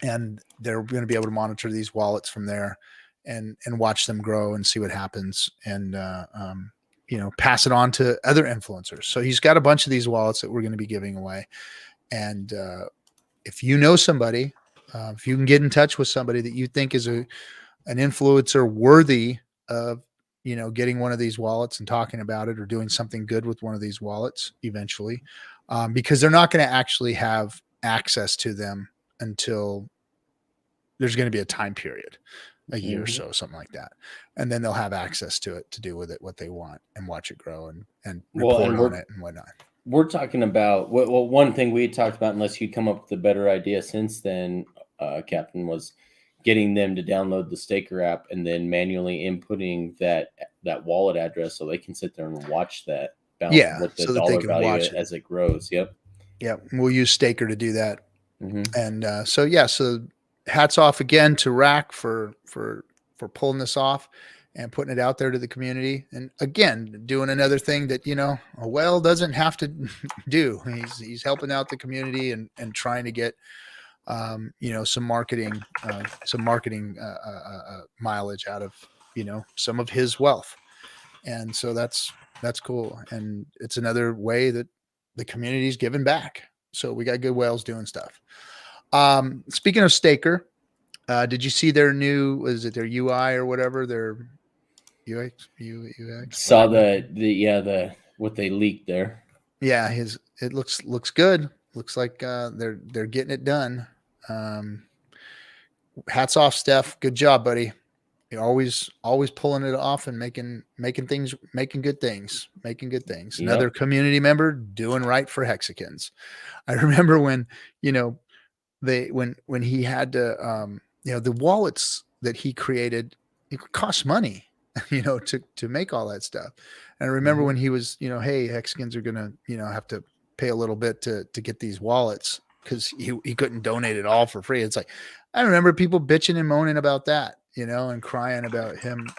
And they're going to be able to monitor these wallets from there and watch them grow and see what happens, and pass it on to other influencers. So he's got a bunch of these wallets that we're going to be giving away. And if you know somebody, if you can get in touch with somebody that you think is an influencer worthy of getting one of these wallets and talking about it, or doing something good with one of these wallets eventually, because they're not going to actually have access to them until there's going to be a time period, a year or so, something like that. And then they'll have access to it to do with it what they want and watch it grow and report on it and whatnot. We're talking about, one thing we had talked about, unless you'd come up with a better idea since then, Captain, was getting them to download the Staker app and then manually inputting that wallet address so they can sit there and watch that bounce, Yeah, what the so that they dollar can value watch it. as it grows. Yep. We'll use Staker to do that. Mhm. And so hats off again to Rack for pulling this off and putting it out there to the community. And again, doing another thing that, a whale doesn't have to do. He's helping out the community and trying to get, some marketing mileage out of, some of his wealth. And so that's cool. And it's another way that the community's giving back. So we got good whales doing stuff. Speaking of Staker, did you see their new, is it their UI or whatever, their UX? Saw the what they leaked there. Yeah, it looks good. Looks like they're getting it done. Hats off, Steph. Good job, buddy. You're always pulling it off and making good things. Yep. Another community member doing right for Hexicans. I remember when, when he had to, the wallets that he created, it cost money, to make all that stuff. And I remember when he was, hey, Hexicans are gonna, have to pay a little bit to get these wallets because he couldn't donate it all for free. It's like, I remember people bitching and moaning about that, and crying about him,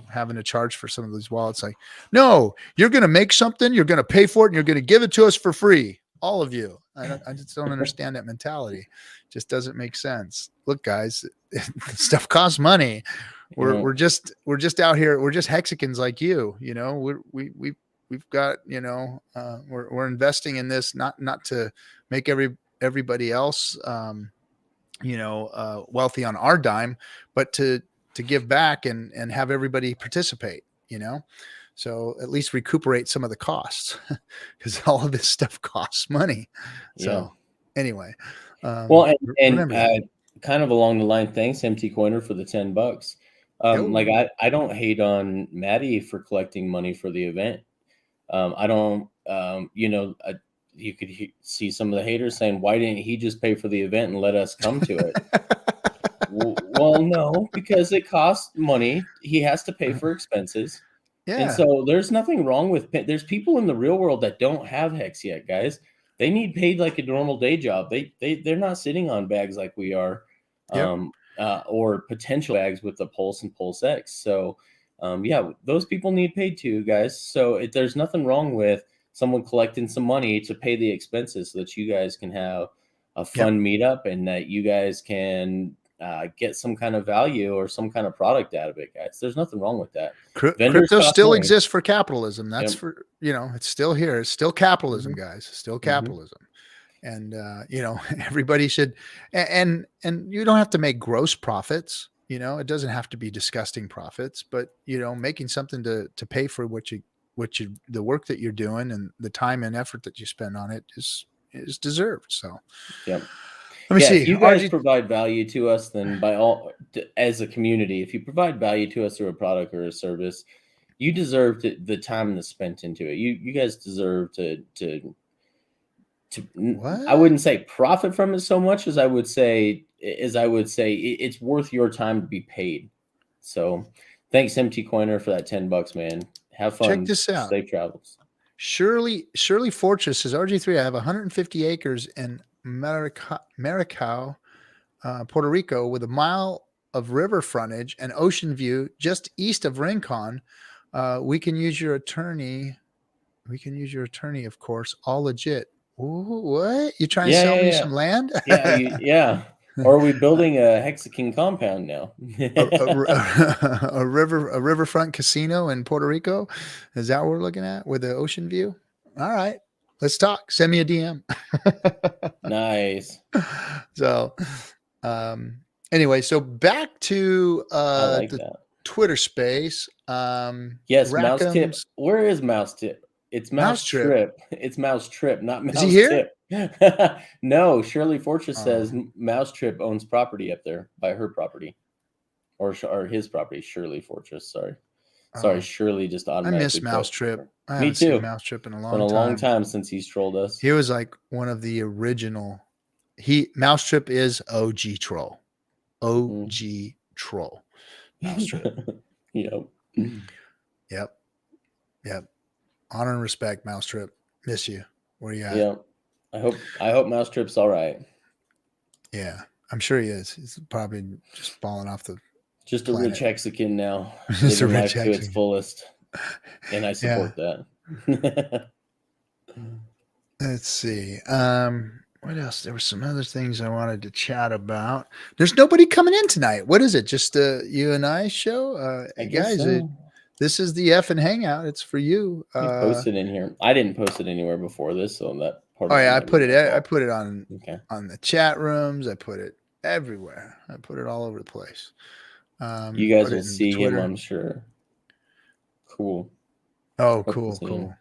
having to charge for some of these wallets. Like, no, you're going to make something, you're going to pay for it, and you're going to give it to us for free. All of you. I just don't understand that mentality. It just doesn't make sense. Look, guys, stuff costs money. We're just out here. We're just Hexicans like you, we've got, we're investing in this, not to make everybody else, wealthy on our dime, but to give back and have everybody participate, so at least recuperate some of the costs because all of this stuff costs money. So anyway, well, and kind of along the line, thanks MT Coiner for the $10. Like I don't hate on Maddie for collecting money for the event. I don't, you could see some of the haters saying, why didn't he just pay for the event and let us come to it? Well, no, because it costs money. He has to pay for expenses. Yeah. And so there's nothing wrong with, there's people in the real world that don't have Hex yet, guys. They need paid like a normal day job. They're not sitting on bags like we are, or potential bags with the Pulse and Pulse X. So, those people need paid too, guys. So there's nothing wrong with someone collecting some money to pay the expenses so that you guys can have a fun meetup and that you guys can get some kind of value or some kind of product out of it, guys. There's nothing wrong with that. Crypto still exists for capitalism. That's for, it's still here. It's still capitalism, guys. It's still capitalism. And, everybody should, and you don't have to make gross profits. It doesn't have to be disgusting profits, but, making something to pay for the work that you're doing and the time and effort that you spend on it is deserved. So, let me see. If you guys provide value to us, then by all, as a community, if you provide value to us through a product or a service, you deserve the time that's spent into it. You guys deserve to I wouldn't say profit from it so much as I would say it's worth your time to be paid. So thanks MT Coiner for that $10, man. Have fun. Check this out. Safe travels. Shirley Fortress says, RG3, I have 150 acres in Maricao, Puerto Rico, with a mile of river frontage and ocean view just east of Rincon. We can use your attorney. Of course. All legit. Ooh, what? You trying to sell me some land? Or are we building a Hexican compound now? a riverfront casino in Puerto Rico? Is that what we're looking at with the ocean view? All right, let's talk. Send me a DM. Nice. So, anyway, so back to Twitter space. Yes, Mouse Tip. Where is Mouse Tip? It's Mouse Trip. It's Mouse Trip, not Mouse Tip. Is he here? No, Shirley Fortress says Mouse Trip owns property up there by her property, or his property. Shirley Fortress. Sorry, Shirley just automatically. I miss Mouse Trip. I Me haven't too. seen Mouse Trip in a long time. It's been a long time since he's trolled us. He was like one of the original. Mouse Trip is OG troll. OG troll. Mousetrip. Yep. Yep. Yep. Honor and respect, Mousetrip. Miss you. Where you at? Yep. I hope Mousetrip's all right. Yeah. I'm sure he is. He's probably just falling off the Just a rich Hexican now. Just a Living rich life to its Hexican. fullest. And I support that. Let's see. What else? There were some other things I wanted to chat about. There's nobody coming in tonight. What is it? Just you and I show? I guess guys, so. this is the FN Hangout. It's for you. You posted in here. I didn't post it anywhere before this, so that part. Oh yeah, I put it on Okay. on the chat rooms. I put it everywhere. I put it all over the place. You guys will see him, I'm sure. Cool. Oh, cool.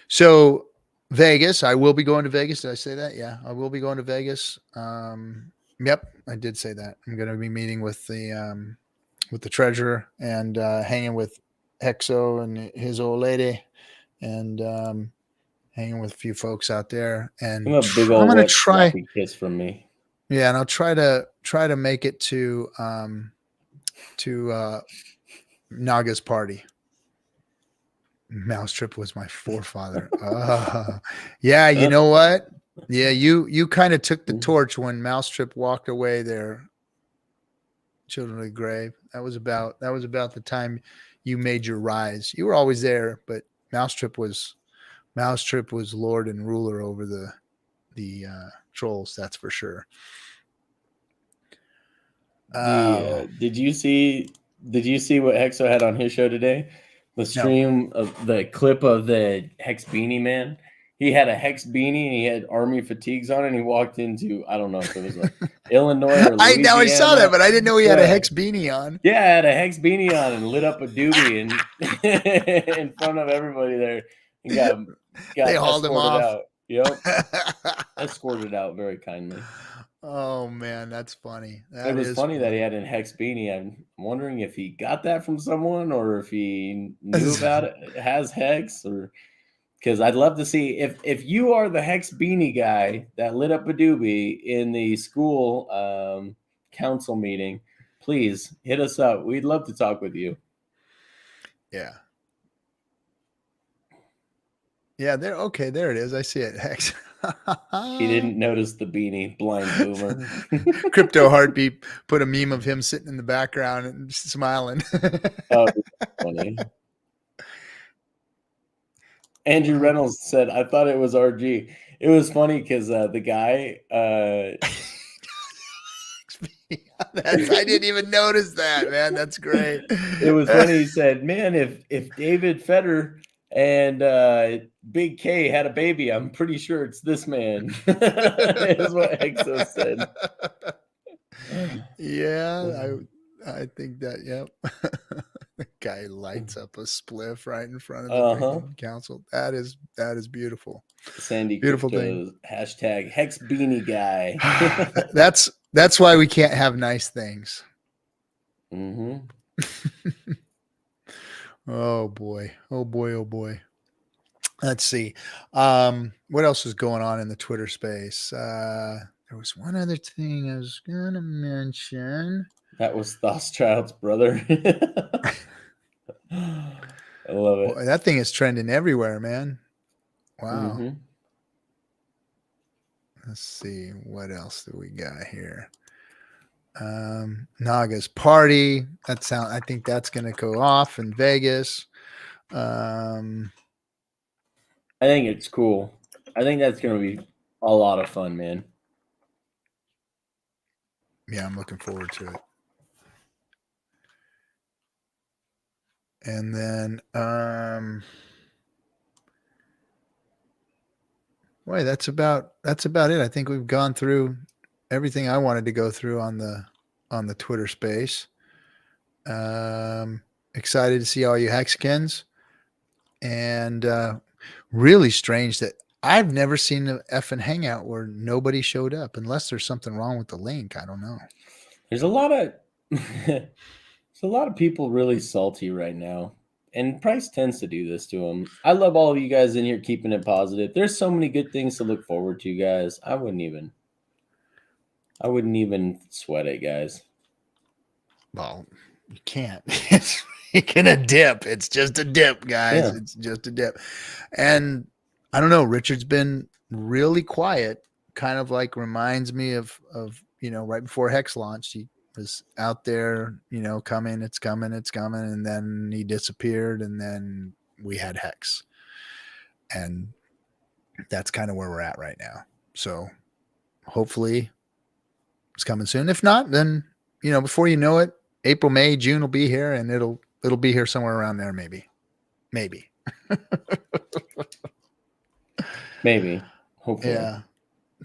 So Vegas, I will be going to Vegas. Did I say that? Yeah, I will be going to Vegas. Yep, I did say that. I'm going to be meeting with the treasurer and hanging with Hexo and his old lady, and hanging with a few folks out there. And I'm a big old I'm going to try kiss from me. Yeah, and I'll try to make it to Naga's party. Mousetrip was my forefather. Yeah, you know what? Yeah, you kind of took the torch when Mousetrip walked away there. Children of the Grave. That was about the time you made your rise. You were always there, but Mousetrip was lord and ruler over the trolls. That's for sure. Did you see what Hexo had on his show today? The stream of the clip of the Hex beanie man. He had a Hex beanie and he had army fatigues on, and he walked into, I don't know if it was Illinois or Louisiana. I saw that, but I didn't know he had a Hex beanie on. Yeah, I had a Hex beanie on and lit up a doobie and in front of everybody there. And got they hauled him off. Out. Yep. Escorted out very kindly. Oh man, that's funny. It was funny that he had a Hex beanie. I'm wondering if he got that from someone or if he knew about it, has Hex, or because I'd love to see if you are the Hex beanie guy that lit up a doobie in the school council meeting, please hit us up. We'd love to talk with you. Yeah. Yeah, there it is. I see it. Hex. He didn't notice the beanie, blind boomer. Crypto Heartbeat put a meme of him sitting in the background and smiling. Oh, funny. Andrew Reynolds said, I thought it was RG. It was funny because the guy... I didn't even notice that, man. That's great. It was funny. He said, man, if David Fetter and Big K had a baby, I'm pretty sure it's this man. Is what Exo said. Yeah, I think that, yep. The guy lights up a spliff right in front of the council. That is beautiful. Sandy, beautiful thing. Hashtag Hex Beanie Guy. That's why we can't have nice things. Mm-hmm. Oh boy. Let's see. What else is going on in the Twitter space? There was one other thing I was gonna mention. That was Thauschild's brother. I love it. Boy, that thing is trending everywhere, man. Wow. Mm-hmm. Let's see. What else do we got here? Naga's party. I think that's gonna go off in Vegas. I think it's cool. I think that's gonna be a lot of fun, man. Yeah, I'm looking forward to it. And then boy, that's about it. I think we've gone through everything I wanted to go through on the Twitter space. Excited to see all you Hexicans, and really strange that I've never seen an FN Hangout where nobody showed up, unless there's something wrong with the link. I don't know. There's a lot of people really salty right now, and Price tends to do this to them. I love all of you guys in here keeping it positive. There's so many good things to look forward to, guys. I wouldn't even sweat it, guys. Well, you can't. It's making a dip. It's just a dip, guys. Yeah. It's just a dip. And I don't know. Richard's been really quiet. Kind of like reminds me of right before Hex launched, he was out there, coming, it's coming, and then he disappeared, and then we had Hex, and that's kind of where we're at right now. So hopefully it's coming soon. If not, then before you know it, April, May, June will be here, and it'll be here somewhere around there, maybe. Maybe. Hopefully. Yeah.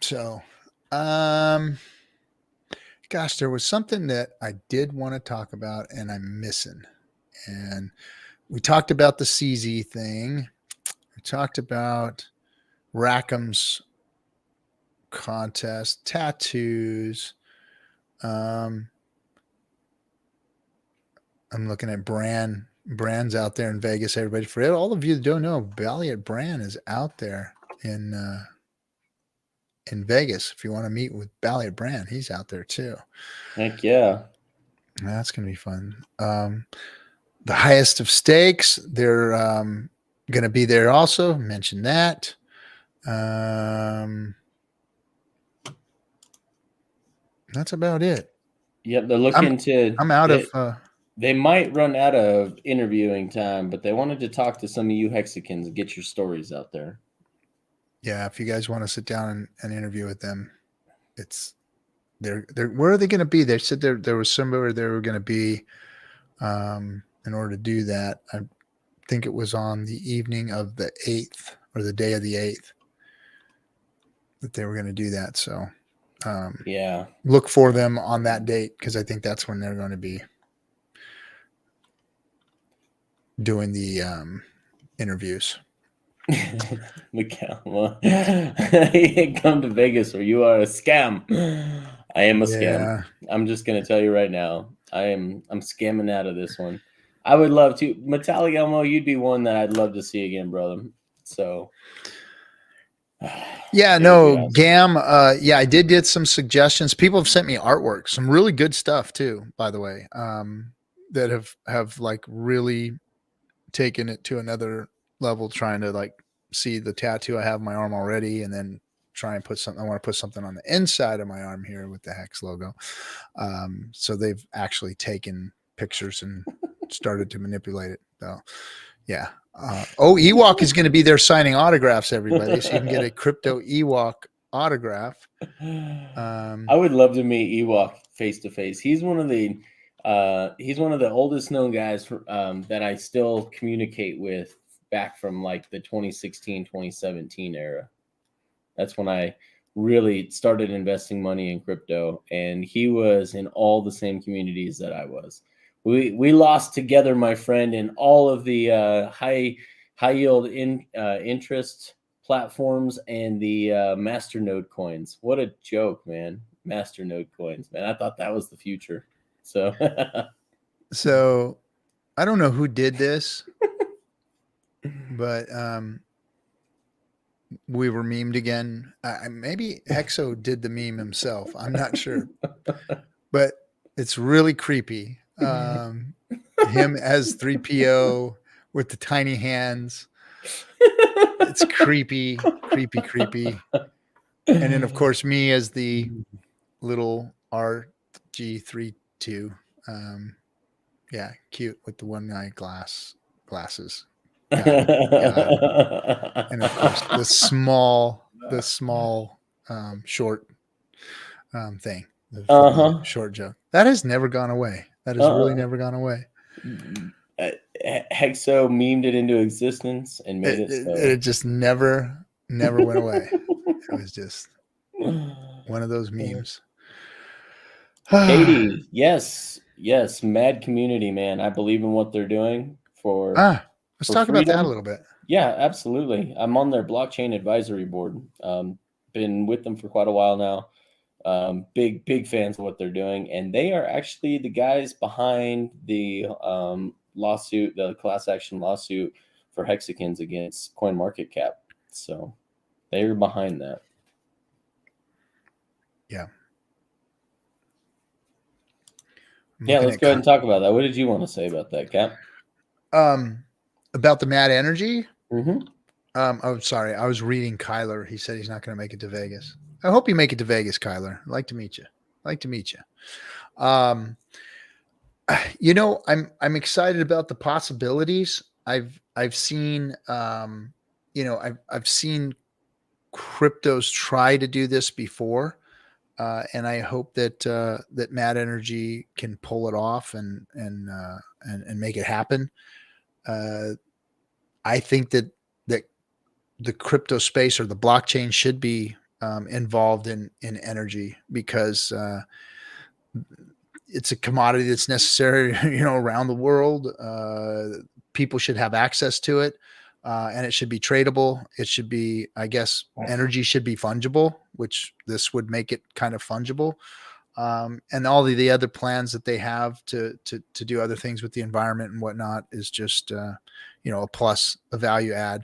So, gosh, there was something that I did want to talk about, and I'm missing. And we talked about the CZ thing. We talked about Rackham's contest, tattoos. I'm looking at Brand's out there in Vegas. Everybody, for all of you that don't know, Balliet Brand is out there in Vegas. If you want to meet with Balliet Brand, he's out there too. Heck yeah. That's going to be fun. The highest of stakes, they're going to be there also. Mention that. That's about it. Yep, they're looking I'm out of. They might run out of interviewing time, but they wanted to talk to some of you Hexicans and get your stories out there. Yeah, if you guys want to sit down and interview with them, they're where are they going to be? They said there was somewhere they were going to be in order to do that. I think it was on the evening of the 8th or the day of the 8th that they were going to do that. So yeah, look for them on that date, because I think that's when they're going to be doing the interviews. Mikhail, come to Vegas or you are a scam. I am a scam. I'm just gonna tell you right now. I'm scamming out of this one. I would love to. Metallic Elmo, you'd be one that I'd love to see again, brother. So yeah, no, awesome. Gam. Yeah, I did get some suggestions. People have sent me artwork, some really good stuff too, by the way, that have like really taken it to another level, trying to like see the tattoo I have on my arm already, and then try and put something. I want to put something on the inside of my arm here with the Hex logo. So they've actually taken pictures and started to manipulate it. So yeah. Ewok is going to be there signing autographs, everybody. So you can get a crypto Ewok autograph. I would love to meet Ewok face to face. He's one of the oldest known guys that I still communicate with back from like the 2016, 2017 era. That's when I really started investing money in crypto, and he was in all the same communities that I was. We lost together, my friend, in all of the high yield interest platforms and the masternode coins. What a joke, man. Masternode coins, man. I thought that was the future. So I don't know who did this, but we were memed again. Maybe Hexo did the meme himself. I'm not sure, but it's really creepy. Him as 3PO with the tiny hands. It's creepy. And then of course me as the little RG3 yeah, cute with the one eye glasses. Got it. And of course the small short thing. The short joke. That has never gone away. That has really never gone away. Hexo memed it into existence and made it so. It just never went away. It was just one of those memes. Katie, yes, mad community, man. I believe in what they're doing for. Let's talk about that a little bit. Yeah, absolutely. I'm on their blockchain advisory board. Been with them for quite a while now. Big fans of what they're doing, and they are actually the guys behind the lawsuit, the class action lawsuit for Hexicans against CoinMarketCap. So they're behind that. Yeah. Yeah, let's go ahead and talk about that. What did you want to say about that, Cap? About the Mad Energy. Mm-hmm. Oh, sorry. I was reading Kyler. He said he's not going to make it to Vegas. I hope you make it to Vegas, Kyler. I'd like to meet you. I'm excited about the possibilities. I've seen, I've seen cryptos try to do this before. And I hope that that Mad Energy can pull it off and make it happen. I think that the crypto space or the blockchain should be involved in energy because it's a commodity that's necessary, around the world. People should have access to it. And it should be tradable. It should be, I guess, energy should be fungible, which this would make it kind of fungible. And all the other plans that they have to do other things with the environment and whatnot is just, a plus, a value add.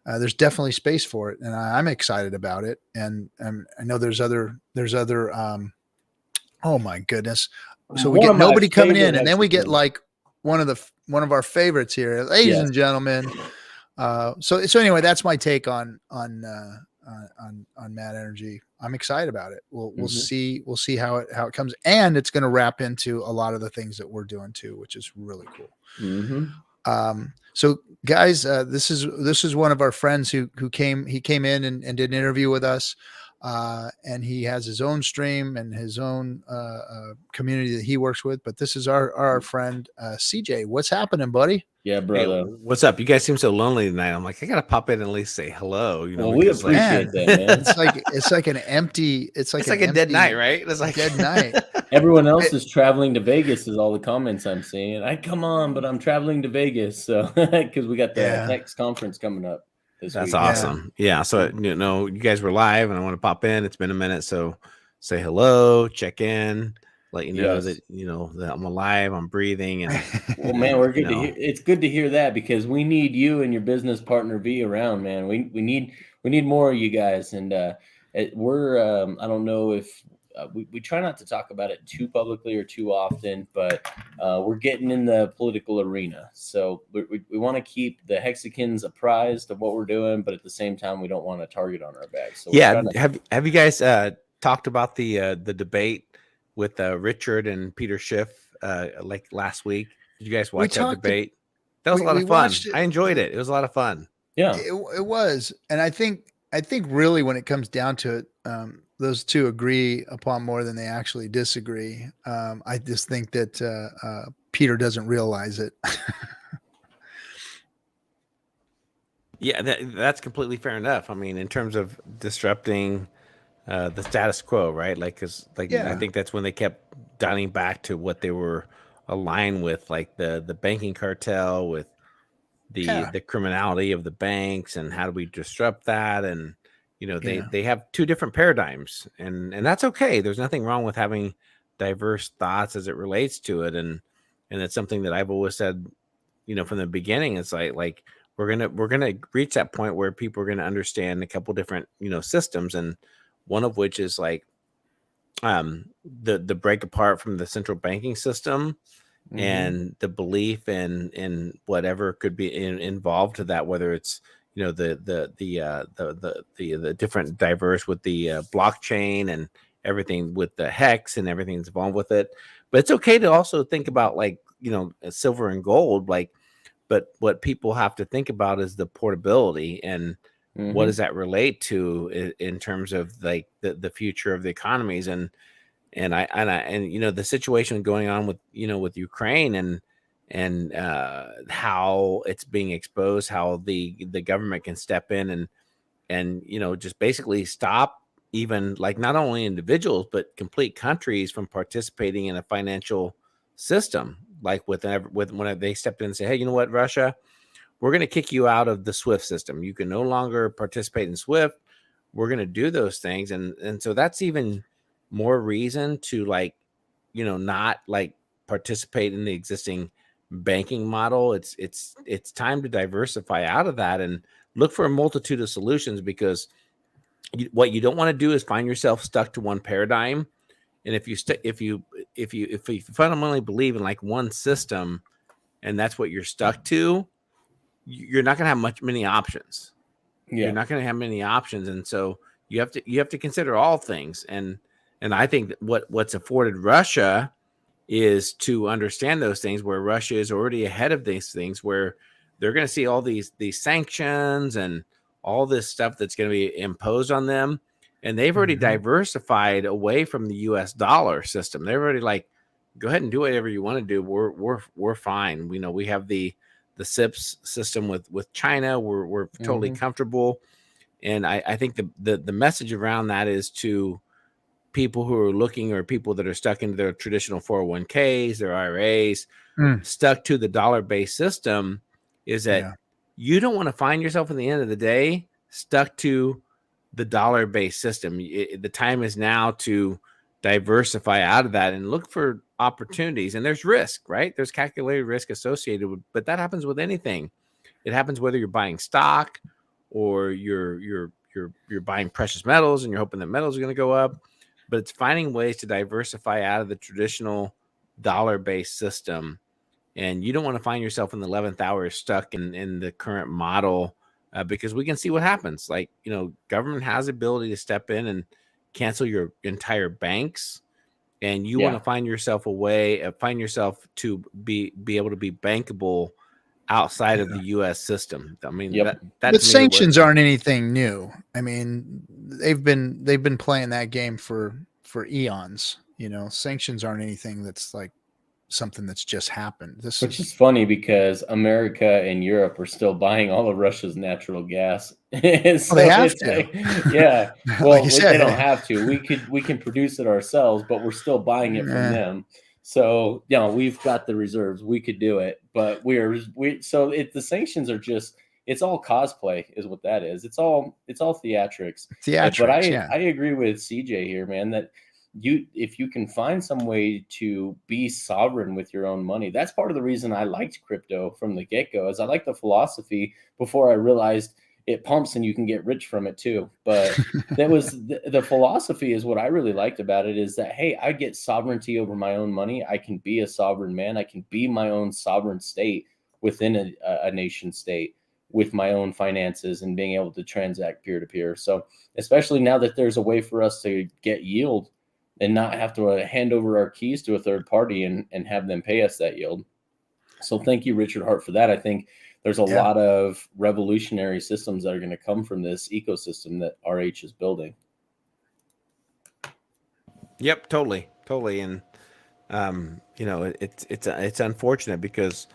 There's definitely space for it, and I'm excited about it. And I know there's other. Oh my goodness! So we get nobody coming in, and then we get like one of our favorites here, ladies and gentlemen. So anyway, that's my take on Mad Energy. I'm excited about it. We'll see how it comes, and it's going to wrap into a lot of the things that we're doing too, which is really cool. So guys, this is one of our friends who came in and did an interview with us. And he has his own stream and his own community that he works with. But this is our friend CJ. What's happening, buddy? Yeah, brother. Hey, what's up? You guys seem so lonely tonight. I'm like, I gotta pop in and at least say hello. Well, we appreciate that, man. It's like an empty. It's like a dead night, right? It's like dead night. Everyone else is traveling to Vegas. Is all the comments I'm seeing. I come on, but I'm traveling to Vegas, so because we got the Hex conference coming up. That's awesome. Yeah. So, you guys were live and I want to pop in. It's been a minute. So say hello, check in, let you know that, that I'm alive, I'm breathing. And well, man, we're good to hear. It's good to hear that because we need you and your business partner V around, man. We need more of you guys. And we're, I don't know if we try not to talk about it too publicly or too often, but we're getting in the political arena. So we want to keep the Hexicans apprised of what we're doing, but at the same time, we don't want a target on our back. So have you guys talked about the debate with Richard and Peter Schiff like last week? Did you guys watch that debate? That was a lot of fun. I enjoyed it. It was a lot of fun. Yeah, it was. And I think really when it comes down to it, those two agree upon more than they actually disagree. I just think that Peter doesn't realize it. Yeah, that's completely fair enough. I mean, in terms of disrupting the status quo, right? I think that's when they kept dialing back to what they were aligned with, like the banking cartel, with the criminality of the banks, and how do we disrupt that? And they have two different paradigms, and that's okay. There's nothing wrong with having diverse thoughts as it relates to it, and it's something that I've always said, from the beginning. It's like we're gonna reach that point where people are gonna understand a couple different systems, and one of which is like the break apart from the central banking system, and the belief in whatever could be involved to that, whether it's the different diverse with the blockchain and everything with the hex and everything's involved with it. But it's okay to also think about silver and gold, but what people have to think about is the portability and what does that relate to in terms of like the future of the economies and the situation going on with with Ukraine and how it's being exposed, how the government can step in and just basically stop even like not only individuals but complete countries from participating in a financial system. Like when they stepped in and say, hey, you know what, Russia, we're going to kick you out of the SWIFT system. You can no longer participate in SWIFT. We're going to do those things, and so that's even more reason to not participate in the existing banking model. It's time to diversify out of that and look for a multitude of solutions, because what you don't want to do is find yourself stuck to one paradigm. And if if you fundamentally believe in like one system and that's what you're stuck to, you're not going to have many options. You're not going to have many options, and so you have to consider all things. And I think that what's afforded Russia is to understand those things, where Russia is already ahead of these things, where they're going to see all these sanctions and all this stuff that's going to be imposed on them. And they've already diversified away from the US dollar system. They're already like, go ahead and do whatever you want to do. We're fine. We know we have the SIPS system with China. We're totally comfortable. And I think the message around that is to people who are looking, or people that are stuck into their traditional 401ks, their IRAs, stuck to the dollar-based system, is that you don't want to find yourself in the end of the day stuck to the dollar-based system. The time is now to diversify out of that and look for opportunities. And there's risk, right? There's calculated risk associated with, but that happens with anything. It happens whether you're buying stock or you're buying precious metals and you're hoping that metals are going to go up. But it's finding ways to diversify out of the traditional dollar-based system. And you don't want to find yourself in the 11th hour stuck in the current model, because we can see what happens. Like, government has the ability to step in and cancel your entire banks. And you want to find yourself to be able to be bankable outside of the U.S. system. I mean, but sanctions aren't anything new. I mean, they've been playing that game for eons. Sanctions aren't anything that's like something that's just happened. Which is funny because America and Europe are still buying all of Russia's natural gas. So they have to. Yeah. Well, like you said, they don't have to. We can produce it ourselves, but we're still buying it from them. So, we've got the reserves. We could do it, but the sanctions are just, it's all cosplay is what that is. It's all theatrics. But I agree with CJ here, man, that if you can find some way to be sovereign with your own money, that's part of the reason I liked crypto from the get-go, is I liked the philosophy before I realized it pumps and you can get rich from it too. But that was the philosophy is what I really liked about it, is that, hey, I get sovereignty over my own money. I can be a sovereign man. I can be my own sovereign state within a nation state with my own finances and being able to transact peer to peer. So especially now that there's a way for us to get yield and not have to hand over our keys to a third party and have them pay us that yield. So thank you, Richard Hart, for that. I think there's a lot of revolutionary systems that are going to come from this ecosystem that RH is building. Yep, totally. And it's unfortunate because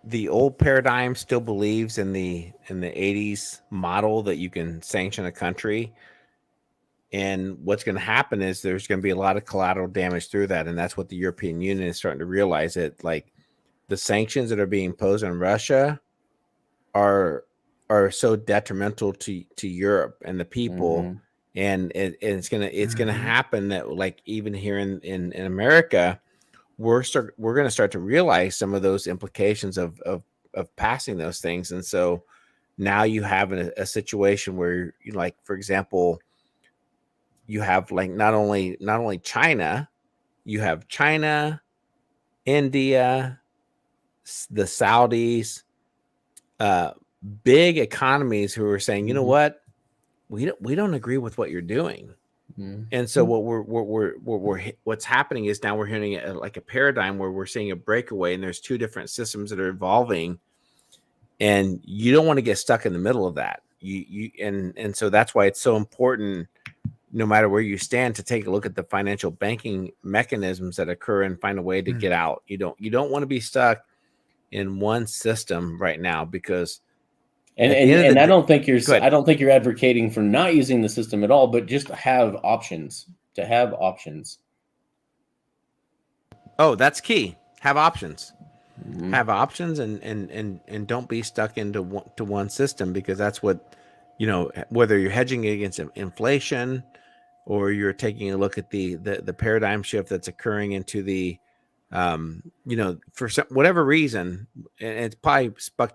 the old paradigm still believes in the 80s model that you can sanction a country. And what's going to happen is there's going to be a lot of collateral damage through that. And that's what the European Union is starting to realize, that like the sanctions that are being imposed on Russia are so detrimental to Europe and the people. And it's going to happen that, like, even here in America, we're going to start to realize some of those implications of passing those things. And so now you have a situation where, like, for example, you have like not only China, you have China, India, the Saudis, big economies who are saying, you know what, we don't agree with what you're doing. And so what's happening is now we're hitting like a paradigm where we're seeing a breakaway, and there's two different systems that are evolving, and you don't want to get stuck in the middle of that. And so that's why it's so important, no matter where you stand, to take a look at the financial banking mechanisms that occur and find a way to get out. You don't want to be stuck in one system right now, because I don't think you're advocating for not using the system at all, but just to have options. Oh, that's key. Have options. Have options, and don't be stuck into one system, because that's what, whether you're hedging against inflation, or you're taking a look at the paradigm shift that's occurring into the, for whatever reason, and it's probably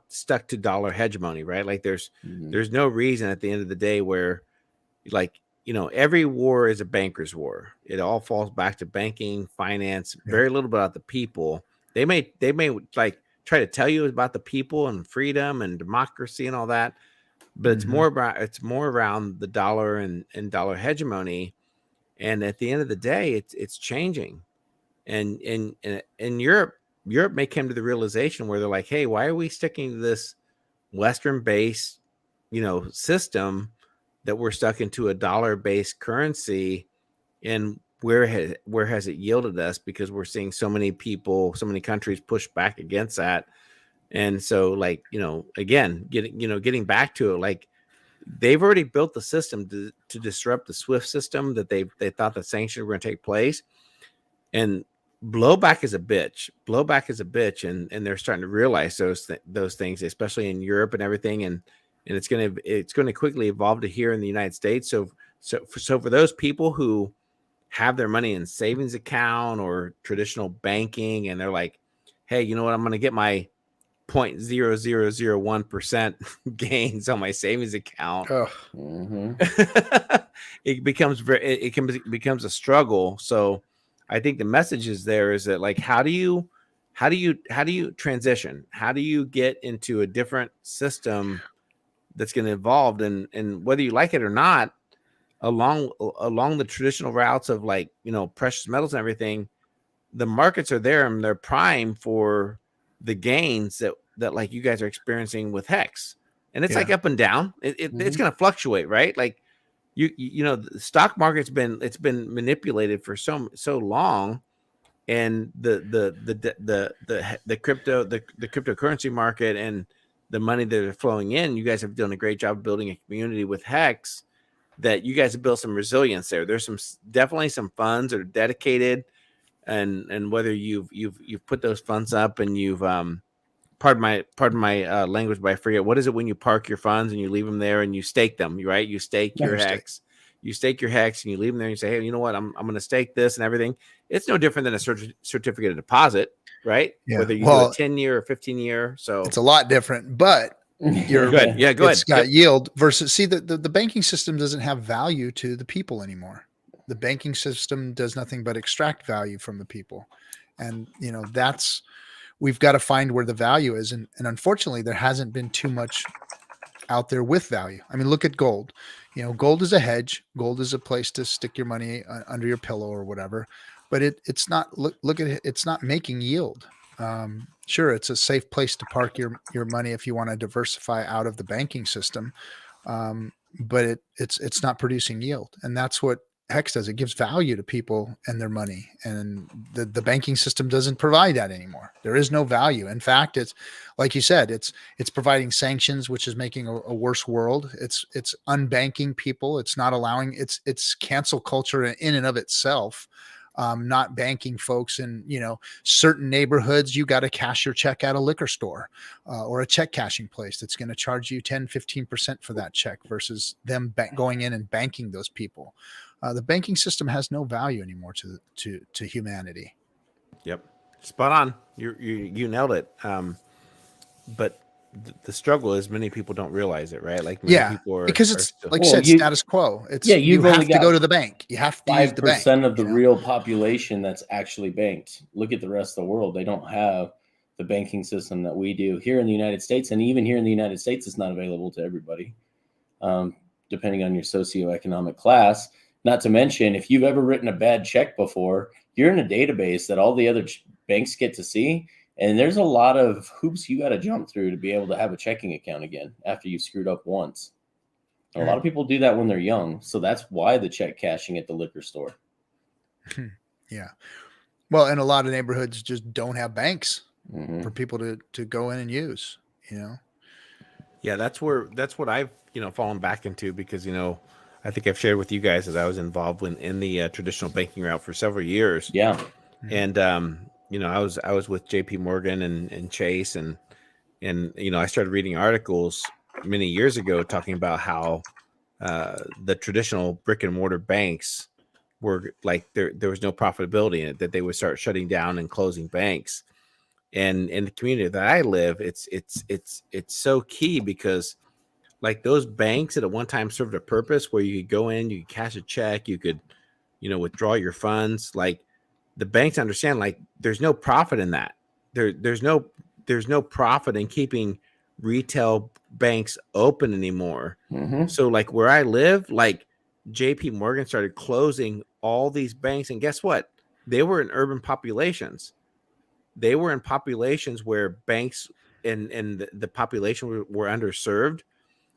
stuck to dollar hegemony, right? Like there's no reason at the end of the day where, like, every war is a banker's war. It all falls back to banking, finance, very little about the people. They may like try to tell you about the people and freedom and democracy and all that, but it's more around the dollar and dollar hegemony. And at the end of the day, it's changing. And in Europe may come to the realization where they're like, hey, why are we sticking to this Western based, system that we're stuck into a dollar based currency? And where has it yielded us? Because we're seeing so many people, so many countries push back against that. And so, like, again, getting back to it, like, they've already built the system to disrupt the SWIFT system that they thought the sanctions were going to take place. And blowback is a bitch. And they're starting to realize those things, especially in Europe and everything. And it's going to quickly evolve to here in the United States. So for those people who have their money in savings account or traditional banking, and they're like, hey, you know what? I'm going to get my 0.0001% gains on my savings account. It becomes a struggle. So I think the message is that, like, how do you transition? How do you get into a different system that's going to evolve, and whether you like it or not, along the traditional routes of, like, precious metals and everything, the markets are there and they're prime for the gains that like you guys are experiencing with Hex. And it's like up and down. It's going to fluctuate, right? Like the stock market's been manipulated for so long, and the cryptocurrency market and the money that are flowing in, you guys have done a great job of building a community with Hex, that you guys have built some resilience there. There's definitely some funds that are dedicated, and whether you've put those funds up and you've pardon my language, but I forget, what is it when you park your funds and you leave them there and you stake them, right? You stake your Hex. You stake your Hex and you leave them there and you say, hey, you know what? I'm going to stake this and everything. It's no different than a certificate of deposit, right? Yeah. Whether you do a 10-year or 15-year. So it's a lot different, but you're good. Yeah, go ahead. It's got yield versus, see, the banking system doesn't have value to the people anymore. The banking system does nothing but extract value from the people. And, we've got to find where the value is. And unfortunately, there hasn't been too much out there with value. I mean, look at gold. Gold is a hedge. Gold is a place to stick your money under your pillow or whatever, but it's not, look at it. It's not making yield. Sure, it's a safe place to park your money if you want to diversify out of the banking system. But it's not producing yield. And that's what Hex does. It gives value to people and their money, and the banking system doesn't provide that anymore. There is no value. In fact, it's like you said, it's providing sanctions, which is making a worse world. It's unbanking people. It's not allowing, it's cancel culture in and of itself. Not banking folks in, certain neighborhoods. You got to cash your check at a liquor store or a check cashing place that's going to charge you 10-15% for that check versus them going in and banking those people. The banking system has no value anymore to humanity. Yep, spot on. You nailed it. But the struggle is many people don't realize it, right? Like, many people because it's like you said, status quo. It's you have to go to the bank. You have to use the bank. 5% of the real population that's actually banked. Look at the rest of the world. They don't have the banking system that we do here in the United States. And even here in the United States, it's not available to everybody, depending on your socioeconomic class. Not to mention, if you've ever written a bad check before, you're in a database that all the other banks get to see. And there's a lot of hoops you got to jump through to be able to have a checking account again after you screwed up once. A lot of people do that when they're young. So that's why the check cashing at the liquor store. Yeah. Well, and a lot of neighborhoods just don't have banks for people to go in and use, Yeah, that's what I've, fallen back into, because, I think I've shared with you guys that I was involved in the traditional banking route for several years. Yeah. And, I was with JP Morgan and Chase and I started reading articles many years ago talking about how the traditional brick and mortar banks were like, there was no profitability in it, that they would start shutting down and closing banks. And in the community that I live, it's so key, because like those banks that at one time served a purpose where you could go in, you could cash a check, you could, withdraw your funds. Like the banks understand, like there's no profit in that. There's no profit in keeping retail banks open anymore. Mm-hmm. So like where I live, like JP Morgan started closing all these banks, and guess what? They were in urban populations. They were in populations where banks and the population were underserved.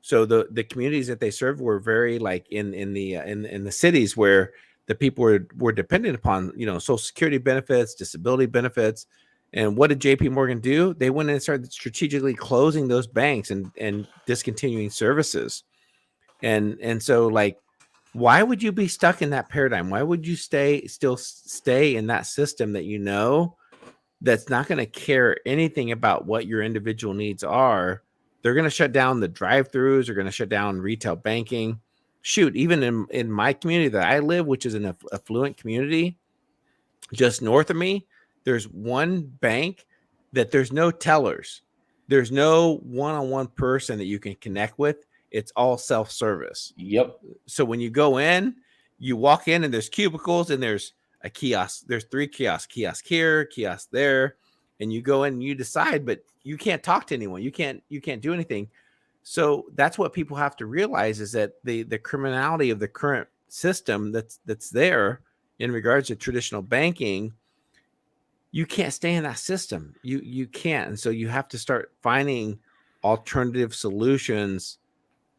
So the communities that they served were very like in the cities where the people were dependent upon Social Security benefits, disability benefits. And what did JP Morgan do? They went in and started strategically closing those banks and discontinuing services. And so like, why would you be stuck in that paradigm? Why would you still stay in that system that that's not going to care anything about what your individual needs are? They're going to shut down the drive-throughs. They're going to shut down retail banking. Shoot, even in my community that I live, which is an affluent community, just north of me, there's one bank that there's no tellers. There's no one-on-one person that you can connect with. It's all self-service. Yep. So when you go in, you walk in and there's cubicles and there's a kiosk. There's 3 kiosks, kiosk here, kiosk there. And you go in and you decide, but you can't talk to anyone. You can't do anything. So that's what people have to realize, is that the criminality of the current system that's there in regards to traditional banking, you can't stay in that system. You can't. And so you have to start finding alternative solutions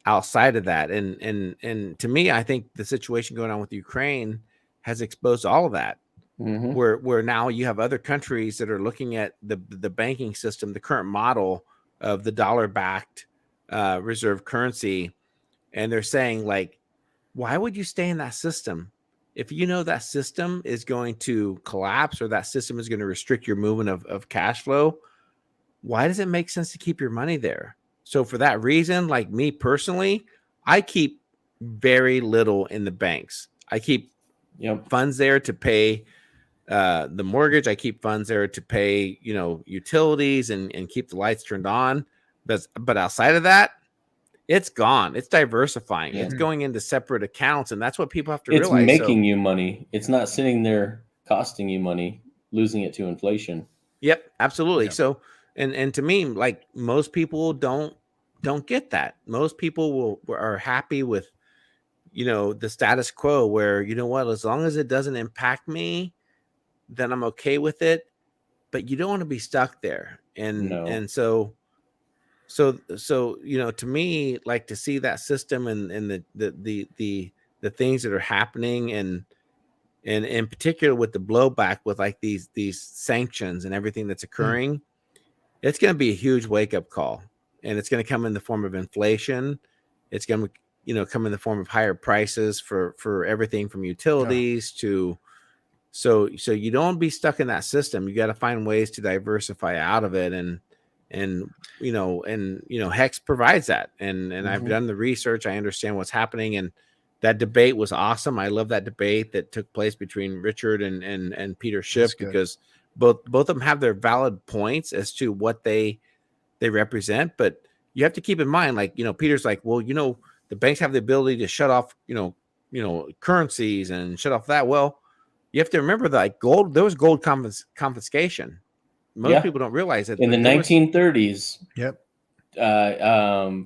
outside of that. And to me, I think the situation going on with Ukraine has exposed all of that. Mm-hmm. Where now you have other countries that are looking at the banking system, the current model of the dollar-backed reserve currency, and they're saying, like, why would you stay in that system if you know that system is going to collapse or that system is going to restrict your movement of cash flow? Why does it make sense to keep your money there? So for that reason, like me personally, I keep very little in the banks. I keep funds there to pay the mortgage. I keep funds there to pay, utilities and keep the lights turned on. But outside of that, it's gone. It's diversifying. Yeah. It's going into separate accounts. And that's what people have to It's realize. making you money. It's not sitting there costing you money, losing it to inflation. Yep, absolutely. Yeah. So, and to me, like most people don't get that. Most people are happy with, the status quo where, as long as it doesn't impact me, then I'm okay with it. But you don't want to be stuck there. And so, to me, like to see that system and the things that are happening and in particular with the blowback with like these sanctions and everything that's occurring, it's going to be a huge wake-up call, and it's going to come in the form of inflation. It's going to come in the form of higher prices for everything from utilities to so you don't be stuck in that system. You got to find ways to diversify out of it, and Hex provides that, and I've done the research. I understand what's happening, and that debate was awesome. I love that debate that took place between Richard and Peter Schiff, because both of them have their valid points as to what they represent. But you have to keep in mind, like, Peter's like, well, the banks have the ability to shut off, currencies and shut off that. Well, you have to remember that, like, there was gold confiscation. Most people don't realize that in the 1930s. Yep.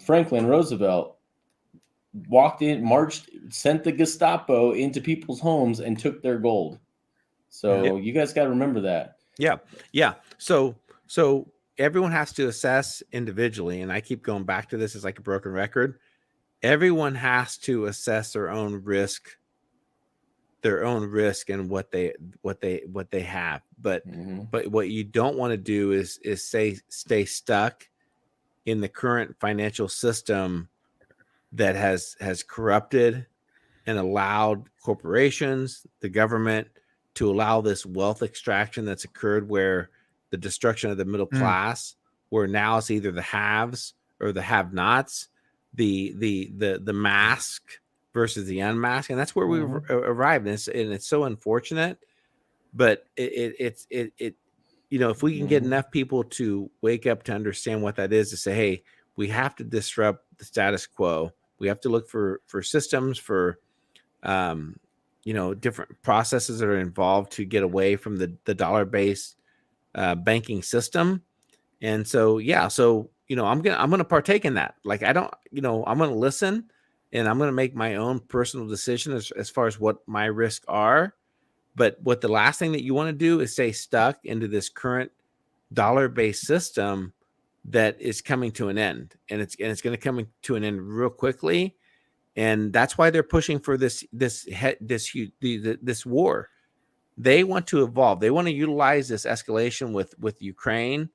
Franklin Roosevelt walked in, marched, sent the Gestapo into people's homes and took their gold. So you guys got to remember that. Yeah. So everyone has to assess individually, and I keep going back to this as like a broken record. Everyone has to assess their own risk and what they have. But what you don't want to do is stay stuck in the current financial system that has corrupted and allowed corporations, the government, to allow this wealth extraction that's occurred, where the destruction of the middle class, where now it's either the haves or the have-nots, the mask versus the unmasked, and that's where we've arrived. And it's so unfortunate, but it's if we can get enough people to wake up to understand what that is, to say, hey, We have to disrupt the status quo. We have to look for systems, for different processes that are involved to get away from the dollar-based banking system. And so, I'm gonna partake in that. Like, I'm gonna listen, and I'm gonna make my own personal decision as far as what my risks are. But what the last thing that you want to do is stay stuck into this current dollar-based system that is coming to an end, and it's going to come to an end real quickly. And that's why they're pushing for this war. They want to evolve. They want to utilize this escalation with Ukraine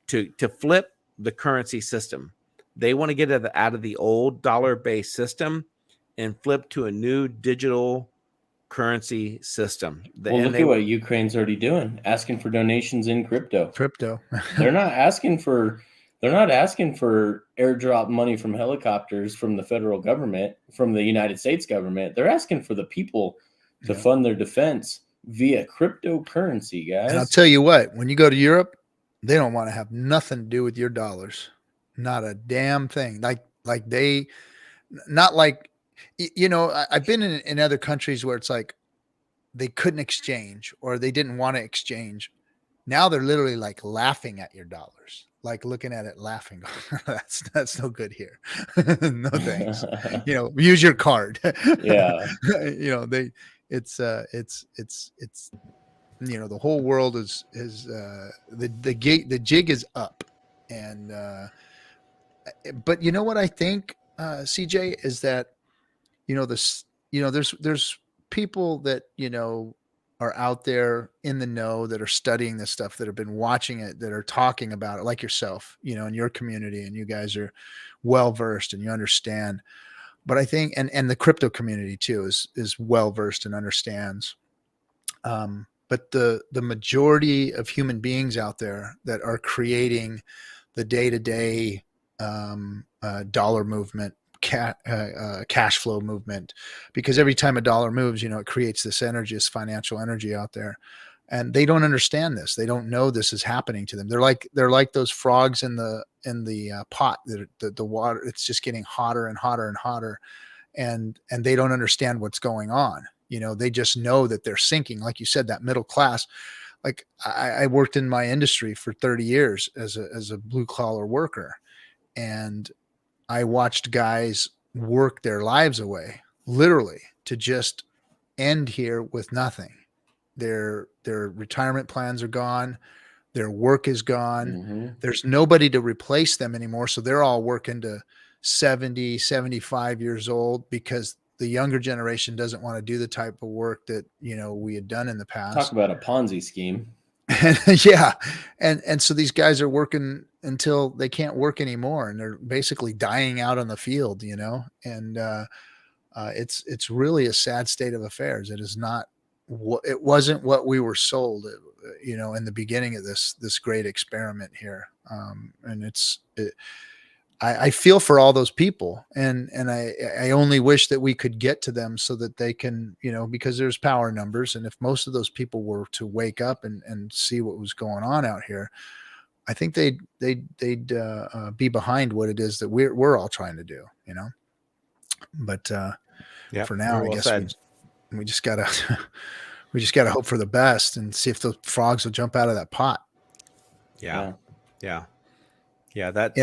to flip the currency system. They want to get out of the old dollar-based system and flip to a new digital currency system. Well, look at what Ukraine's already doing, asking for donations in crypto. They're not asking for airdrop money from helicopters from the federal government, from the United States government. They're asking for the people to fund their defense via cryptocurrency, guys. And I'll tell you what, when you go to Europe, they don't want to have nothing to do with your dollars. Not a damn thing. I've been in other countries where it's like they couldn't exchange or they didn't want to exchange. Now they're literally like laughing at your dollars, like looking at it laughing. That's no good here. No thanks. Use your card. Yeah. The whole world is the jig is up. And but you know what I think, CJ, is that there's people that are out there in the know that are studying this stuff, that have been watching it, that are talking about it, like yourself, in your community, and you guys are well versed and you understand. But I think, and the crypto community too is well versed and understands. But the majority of human beings out there that are creating the day-to-day dollar movement, cash flow movement, because every time a dollar moves, it creates this energy, this financial energy out there, and they don't understand this. They don't know this is happening to them. They're like those frogs in the pot. The water, it's just getting hotter and hotter and hotter, and they don't understand what's going on. They just know that they're sinking. Like you said, that middle class. Like I worked in my industry for 30 years as a blue collar worker, and I watched guys work their lives away, literally, to just end here with nothing. Their retirement plans are gone. Their work is gone. Mm-hmm. There's nobody to replace them anymore. So they're all working to 70, 75 years old, because the younger generation doesn't want to do the type of work that, we had done in the past. Talk about a Ponzi scheme. Yeah. And so these guys are working until they can't work anymore, and they're basically dying out on the field, and it's really a sad state of affairs. It is not it wasn't what we were sold, in the beginning of this great experiment here. And I feel for all those people, and I only wish that we could get to them so that they can, because there's power numbers. And if most of those people were to wake up and see what was going on out here, I think they'd be behind what it is that we're all trying to do, But for now, I guess we just gotta hope for the best and see if the frogs will jump out of that pot. Yeah. That's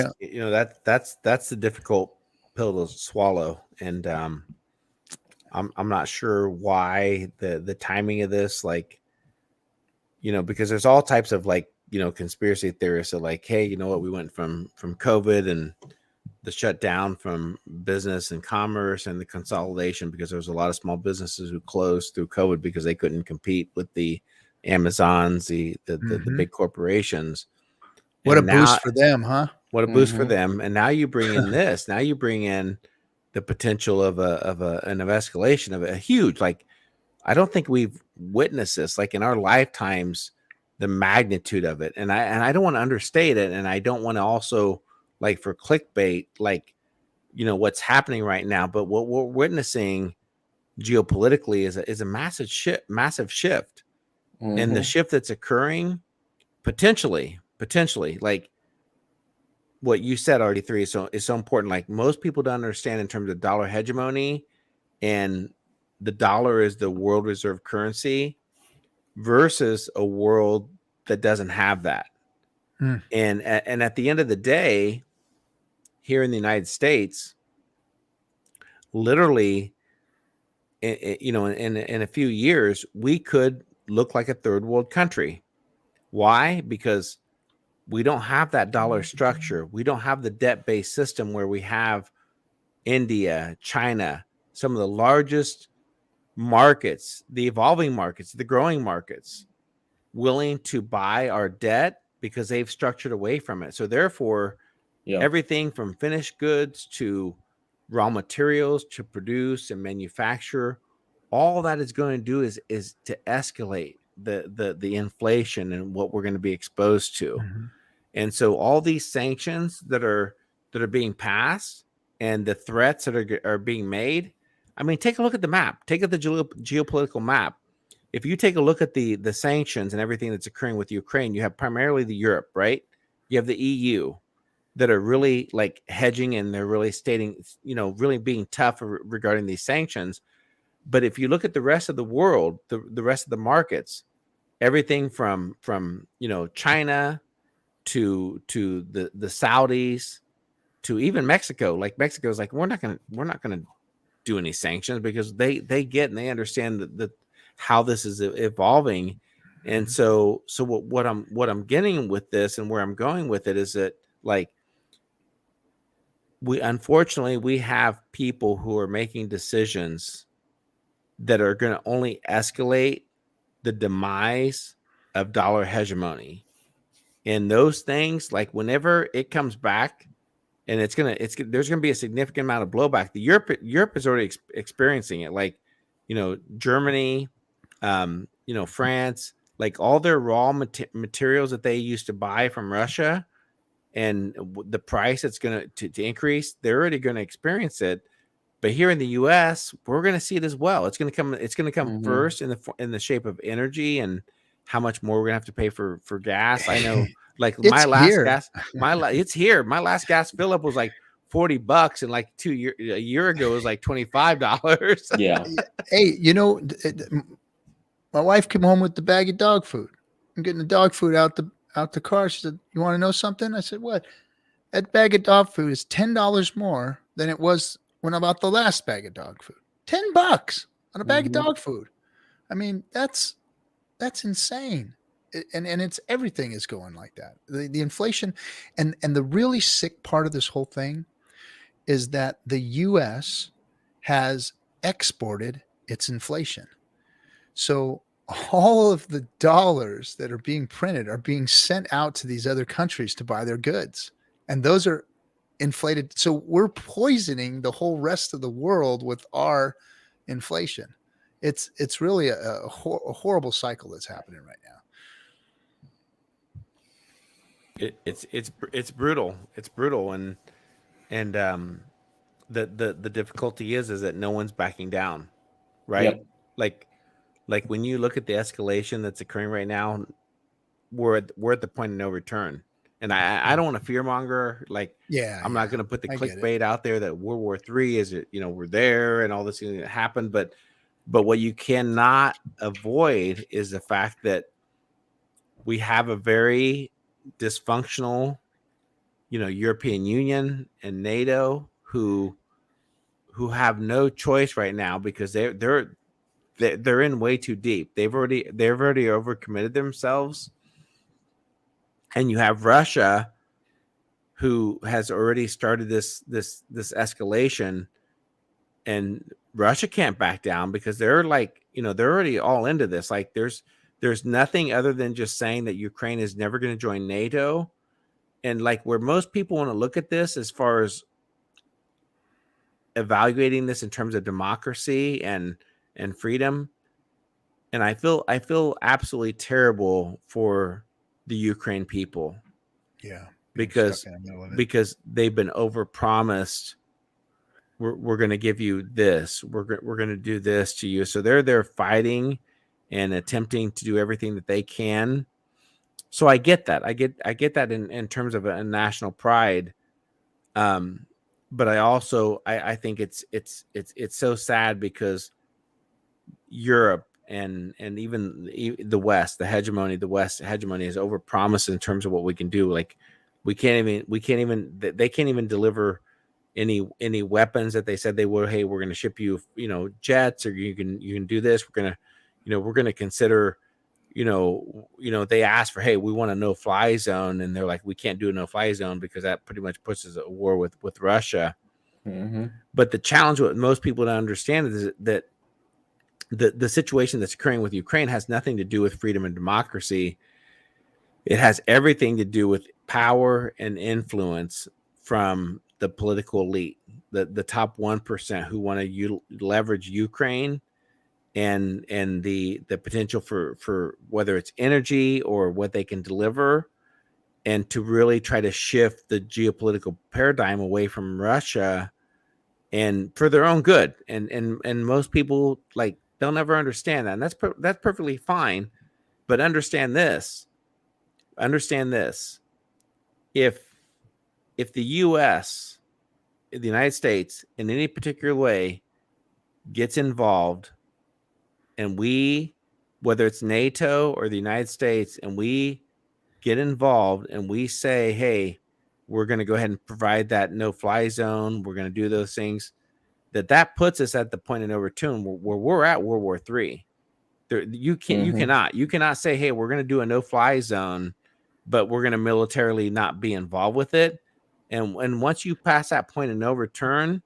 the difficult pill to swallow, and I'm not sure why the timing of this, because there's all types of conspiracy theorists are like, hey, you know what, we went from COVID and the shutdown from business and commerce and the consolidation, because there was a lot of small businesses who closed through COVID because they couldn't compete with the Amazons, the big corporations. What a boost for them, huh? What a boost for them. And now you bring in this. Now you bring in the potential of an escalation of a huge, I don't think we've witnessed this in our lifetimes, the magnitude of it. And I don't want to understate it, and I don't want to also for clickbait, what's happening right now. But what we're witnessing geopolitically is a massive shift, Mm-hmm. and the shift that's occurring potentially what you said, RG3, is so important. Like, most people don't understand in terms of dollar hegemony, and the dollar is the world reserve currency versus a world that doesn't have that. And at the end of the day, here in the United States, literally, in a few years, we could look like a third world country. Why? Because we don't have that dollar structure. We don't have the debt-based system where we have India, China, some of the largest markets, the evolving markets, the growing markets, willing to buy our debt because they've structured away from it. So therefore, everything from finished goods to raw materials to produce and manufacture, all that is going to do is to escalate the inflation and what we're going to be exposed to. And so all these sanctions that are being passed and the threats that are being made, I mean, take a look at the map. Take a look at the geopolitical map. If you take a look at the sanctions and everything that's occurring with Ukraine, you have primarily the Europe, right? You have the EU that are really like hedging, and they're really stating, really being tough regarding these sanctions. But if you look at the rest of the world, the rest of the markets, everything from China to the Saudis to even Mexico, like Mexico is like, we're not gonna do any sanctions because they get and they understand that how this is evolving. And so what I'm getting with this and where I'm going with it is that, like, we unfortunately have people who are making decisions that are going to only escalate the demise of dollar hegemony. And those things, like, whenever it comes back, and there's going to be a significant amount of blowback. Europe is already experiencing it. Like, Germany, France, like all their raw materials that they used to buy from Russia, and the price it's going to increase, they're already going to experience it. But here in the U.S., we're going to see it as well. It's going to come first in the shape of energy and how much more we're going to have to pay for gas. I know, like, my last gas, it's here. My last gas fill up was like $40, and like a year ago it was like $25. Yeah. Hey, my wife came home with the bag of dog food. I'm getting the dog food out the car. She said, "You want to know something?" I said, "What?" That bag of dog food is $10 more than it was when I bought the last bag of dog food. $10 on a bag of dog food. I mean, that's insane. And it's everything is going like that. The inflation and the really sick part of this whole thing is that the US has exported its inflation. So all of the dollars that are being printed are being sent out to these other countries to buy their goods. And those are inflated. So we're poisoning the whole rest of the world with our inflation. It's really a horrible cycle that's happening right now. It's brutal. It's brutal. And the difficulty is that no one's backing down, right? Yep. Like when you look at the escalation that's occurring right now, we're at the point of no return. And I don't want to fearmonger. Like, I'm not going to put the clickbait out there that World War III is it, we're there and all this thing that happened. But what you cannot avoid is the fact that we have a very dysfunctional, European Union and NATO who have no choice right now because they're in way too deep. They've already overcommitted themselves. And you have Russia, who has already started this escalation, and Russia can't back down because they're like, they're already all into this. Like, there's nothing other than just saying that Ukraine is never going to join NATO, and like where most people want to look at this as far as evaluating this in terms of democracy and freedom, and I feel absolutely terrible for the Ukraine people. Yeah. Because they've been overpromised. We're going to give you this. We're going to do this to you. So they're fighting and attempting to do everything that they can So I get that. I get that in terms of a national pride. But I think it's so sad because Europe and even the West hegemony is overpromised in terms of what we can do. Like they can't even deliver any weapons that they said they would. Hey, we're going to ship you, jets, or you can do this. We're going to consider, they asked for, hey, we want a no-fly zone, and they're like, we can't do a no-fly zone because that pretty much puts us at war with Russia. Mm-hmm. But the challenge, what most people don't understand, is that the situation that's occurring with Ukraine has nothing to do with freedom and democracy. It has everything to do with power and influence from the political elite, the top 1% who want to leverage Ukraine and the potential for whether it's energy or what they can deliver, and to really try to shift the geopolitical paradigm away from Russia and for their own good. And most people, like, they'll never understand that. And that's perfectly fine. But understand this. If the US, the United States, in any particular way gets involved, and we, whether it's NATO or the United States, and we get involved and we say, hey, we're going to go ahead and provide that no-fly zone, we're going to do those things, that puts us at the point of no return where we're at World War III. You cannot say, hey, we're going to do a no-fly zone, but we're going to militarily not be involved with it. And once you pass that point of no return,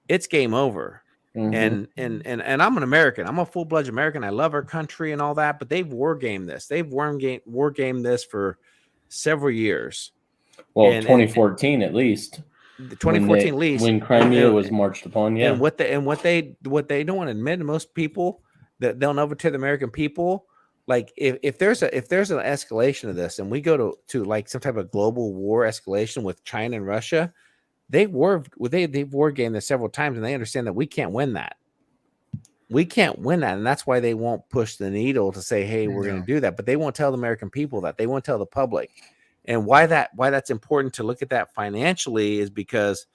it's game over. Mm-hmm. And I'm an American. I'm a full-blooded American. I love our country and all that, but they've war gamed this. They've war gamed this for several years. Well, 2014 at least. The 2014 at least, when Crimea was marched upon, yeah. And what they don't want to admit to most people, that they'll never tell the American people, like if there's an escalation of this, and we go to like some type of global war escalation with China and Russia, they've war gamed this several times, and they understand that we can't win that. And that's why they won't push the needle to say, hey, we're going to do that. But they won't tell the American people that. They won't tell the public. And why that's important to look at that financially is because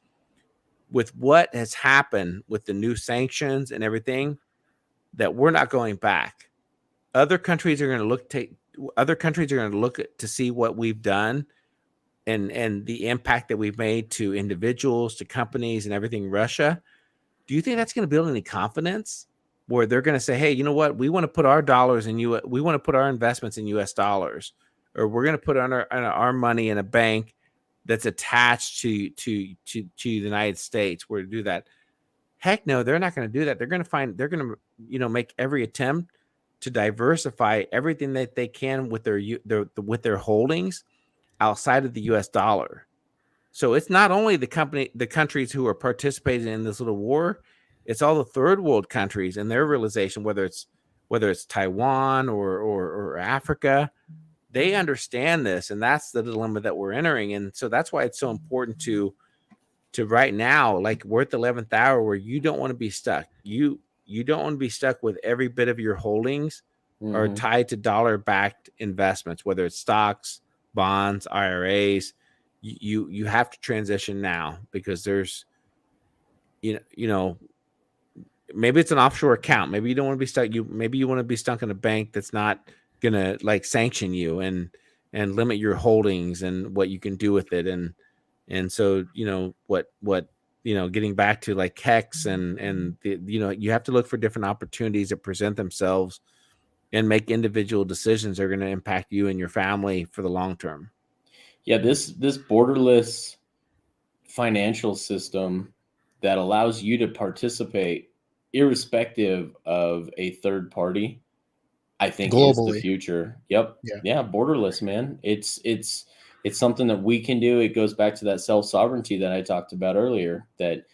with what has happened with the new sanctions and everything, that we're not going back. Other countries are going to look to see what we've done and the impact that we've made to individuals, to companies, and everything in Russia. Do you think that's going to build any confidence where they're going to say, hey, you know what? We want to put our dollars in we want to put our investments in US dollars, or we're going to put our money in a bank that's attached to the United States, where to do that? Heck no, they're not going to do that. They're going to make every attempt to diversify everything that they can with their holdings outside of the US dollar. So it's not only the countries who are participating in this little war, it's all the third world countries and their realization, whether it's Taiwan or Africa. They understand this, and that's the dilemma that we're entering. And so that's why it's so important to right now, like, we're at the 11th hour where you don't want to be stuck. You don't want to be stuck with every bit of your holdings are tied to dollar-backed investments, whether it's stocks, bonds, IRAs. You have to transition now, because there's, maybe it's an offshore account. Maybe you don't want to be stuck. Maybe you want to be stuck in a bank that's not gonna like sanction you and limit your holdings and what you can do with it. And so, getting back to like Hex and you have to look for different opportunities that present themselves and make individual decisions that are going to impact you and your family for the long term. Yeah, this borderless financial system that allows you to participate irrespective of a third party, I think globally is the future. Yep. Yeah. Borderless, man. It's something that we can do. It goes back to that self-sovereignty that I talked about earlier, that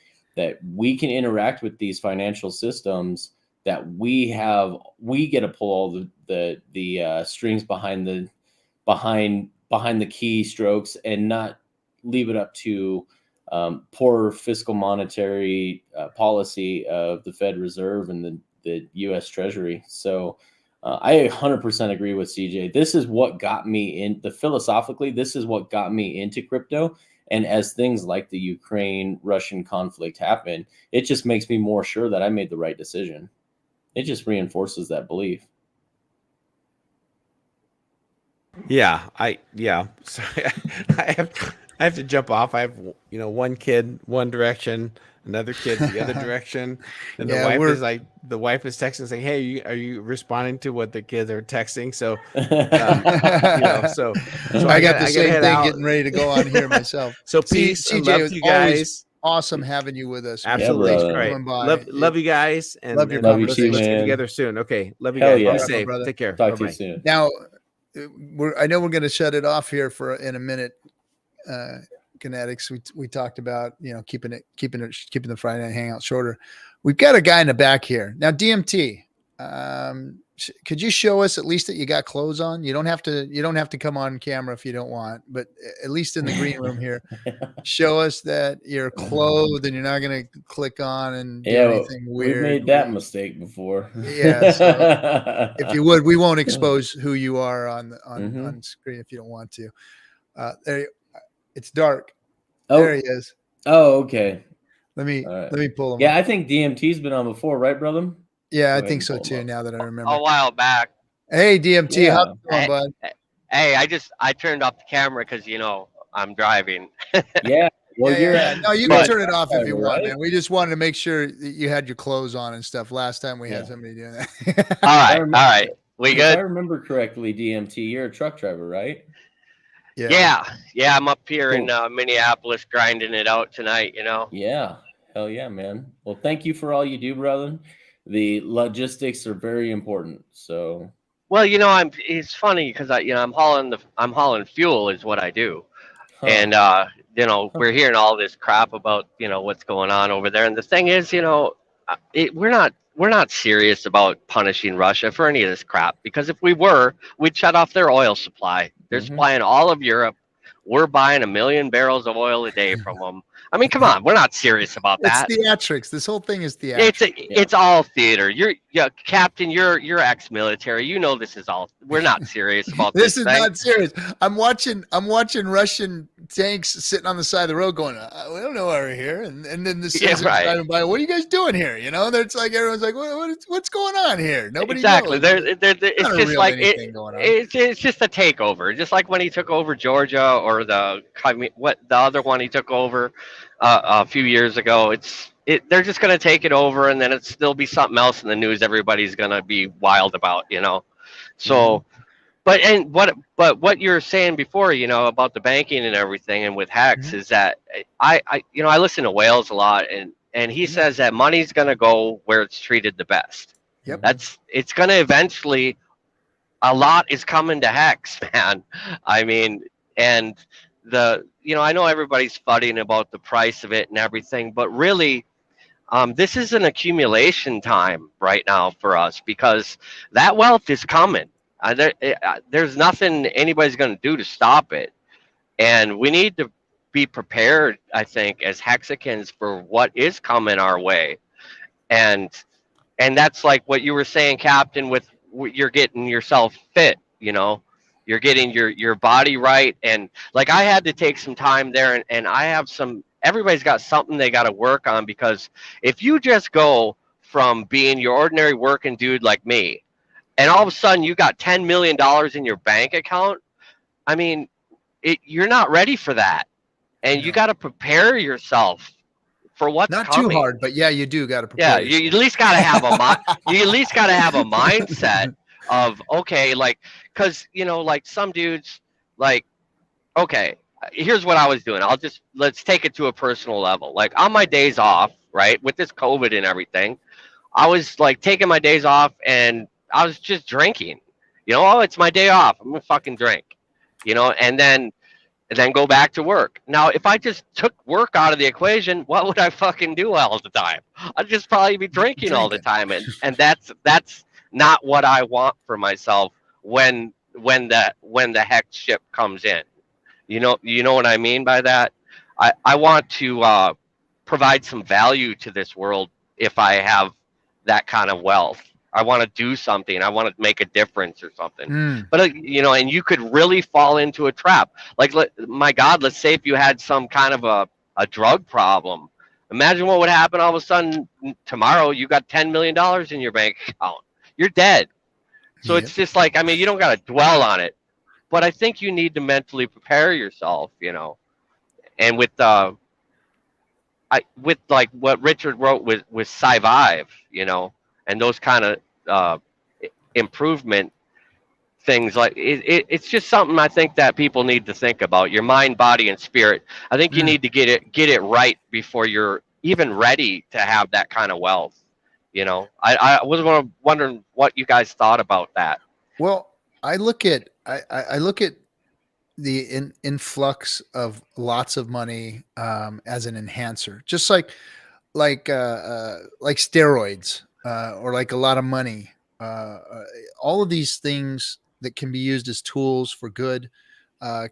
we can interact with these financial systems, that we get to pull all the strings behind the keystrokes, and not leave it up to poor fiscal monetary policy of the Fed Reserve and the U.S. Treasury. So I 100% agree with CJ. This is what got me philosophically, this is what got me into crypto. And as things like the Ukraine-Russian conflict happen, it just makes me more sure that I made the right decision. It just reinforces that belief. Yeah, Sorry, I have to jump off. I have one kid one direction, another kid the other direction, and Yeah, the wife is texting saying, "Hey, are you responding to what the kids are texting?" So, so I got the gotta same head thing out. getting ready to go on here myself. So peace, CJ, love it was to you always guys. awesome having you with us. Absolutely, Yeah, it's brother. great. Love you guys, and Love your Love you conversation. too, let's get man. together soon. Okay, love you Hell guys. yeah. Be All right, safe. brother. Take care. Talk to Bye-bye. you soon. Now, I know we're going to shut it off here in a minute. Kinetics. We talked about keeping the Friday night hangout shorter. We've got a guy in the back here now. DMT. Could you show us at least that you got clothes on? You don't have to come on camera if you don't want, but at least in the green room here, show us that you're clothed and you're not going to click on and do anything weird. We've made that mistake before. Yeah. So if you would, we won't expose who you are on screen if you don't want to. It's dark. There he is. Oh, okay. Let me pull him. Yeah, up. I think DMT's been on before, right, brother? Yeah, I think so too. Now that I remember. A while back. Hey, DMT, Yeah. how's it going, bud? Hey, I turned off the camera because I'm driving. Yeah. Well, No, you can but- turn it off if you want, right? man. We just wanted to make sure that you had your clothes on and stuff. Last time we had somebody doing that. All right. We If I good? remember correctly, DMT, you're a truck driver, right? Yeah. I'm up here in Cool. Minneapolis grinding it out tonight. Yeah. Hell yeah, man. Well, thank you for all you do, brother. The logistics are very important. So. Well, it's funny because I'm hauling fuel is what I do, and we're hearing all this crap about what's going on over there, and the thing is, we're not serious about punishing Russia for any of this crap, because if we were, we'd shut off their oil supply. They're supplying all of Europe. We're buying 1 million barrels of oil a day from them. I mean, come on, we're not serious about that. It's theatrics. This whole thing is theatrics. It's all theater. Captain. You're ex-military. This is all. We're not serious about this. This is not serious. I'm watching Russian tanks sitting on the side of the road going, we don't know why we're here. And then the citizens driving by, what are you guys doing here? It's like everyone's like, what's going on here? Nobody knows. It's just like it's just a takeover. Just like when he took over Georgia, or the other one he took over a few years ago. They're just going to take it over, and then there'll be something else in the news everybody's going to be wild about, So, but what you were saying before, about the banking and everything, and with Hex, is that I listen to Wales a lot, and he says that money's going to go where it's treated the best. Yep. It's going to eventually, a lot is coming to Hex, man. I mean, and I know everybody's fighting about the price of it and everything, but really, this is an accumulation time right now for us, because that wealth is coming. There's nothing anybody's going to do to stop it. And we need to be prepared, I think, as Hexicans, for what is coming our way. And that's like what you were saying, Captain, with you're getting yourself fit, you're getting your body right. And like, I had to take some time there, and I have everybody's got something they got to work on, because if you just go from being your ordinary working dude like me, and all of a sudden you got $10 million in your bank account, I mean, you're not ready for that. And you got to prepare yourself for what's not coming. too hard, but yeah, you do got to prepare. Yeah, you at least got to have you at least got to have a mindset of, okay, like, because like some dudes, like, okay, here's what I was doing. Let's take it to a personal level. Like, on my days off, right, with this COVID and everything, I was like taking my days off, and I was just drinking. It's my day off, I'm gonna fucking drink, and then go back to work. Now, if I just took work out of the equation, what would I fucking do all the time? I'd just probably be drinking all the time, and that's not what I want for myself when the Hex ship comes in. You know what I mean by that? I want to provide some value to this world if I have that kind of wealth. I want to do something. I want to make a difference or something. Mm, But you know, and you could really fall into a trap. Like, my God, let's say if you had some kind of a drug problem. Imagine what would happen all of a sudden tomorrow. You got $10 million in your bank account. You're dead. So yep. it's just like, I mean, you don't got to dwell on it, but I think you need to mentally prepare yourself, you know. And with like what Richard wrote with Survive, you know, and those kind of improvement things, like it's just something I think that people need to think about. Your mind, body, and spirit. I think you Mm. need to get it right before you're even ready to have that kind of wealth. You know, I was wondering what you guys thought about that. Well, I look at I look at the influx of lots of money as an enhancer, just like steroids or like a lot of money. All of these things that can be used as tools for good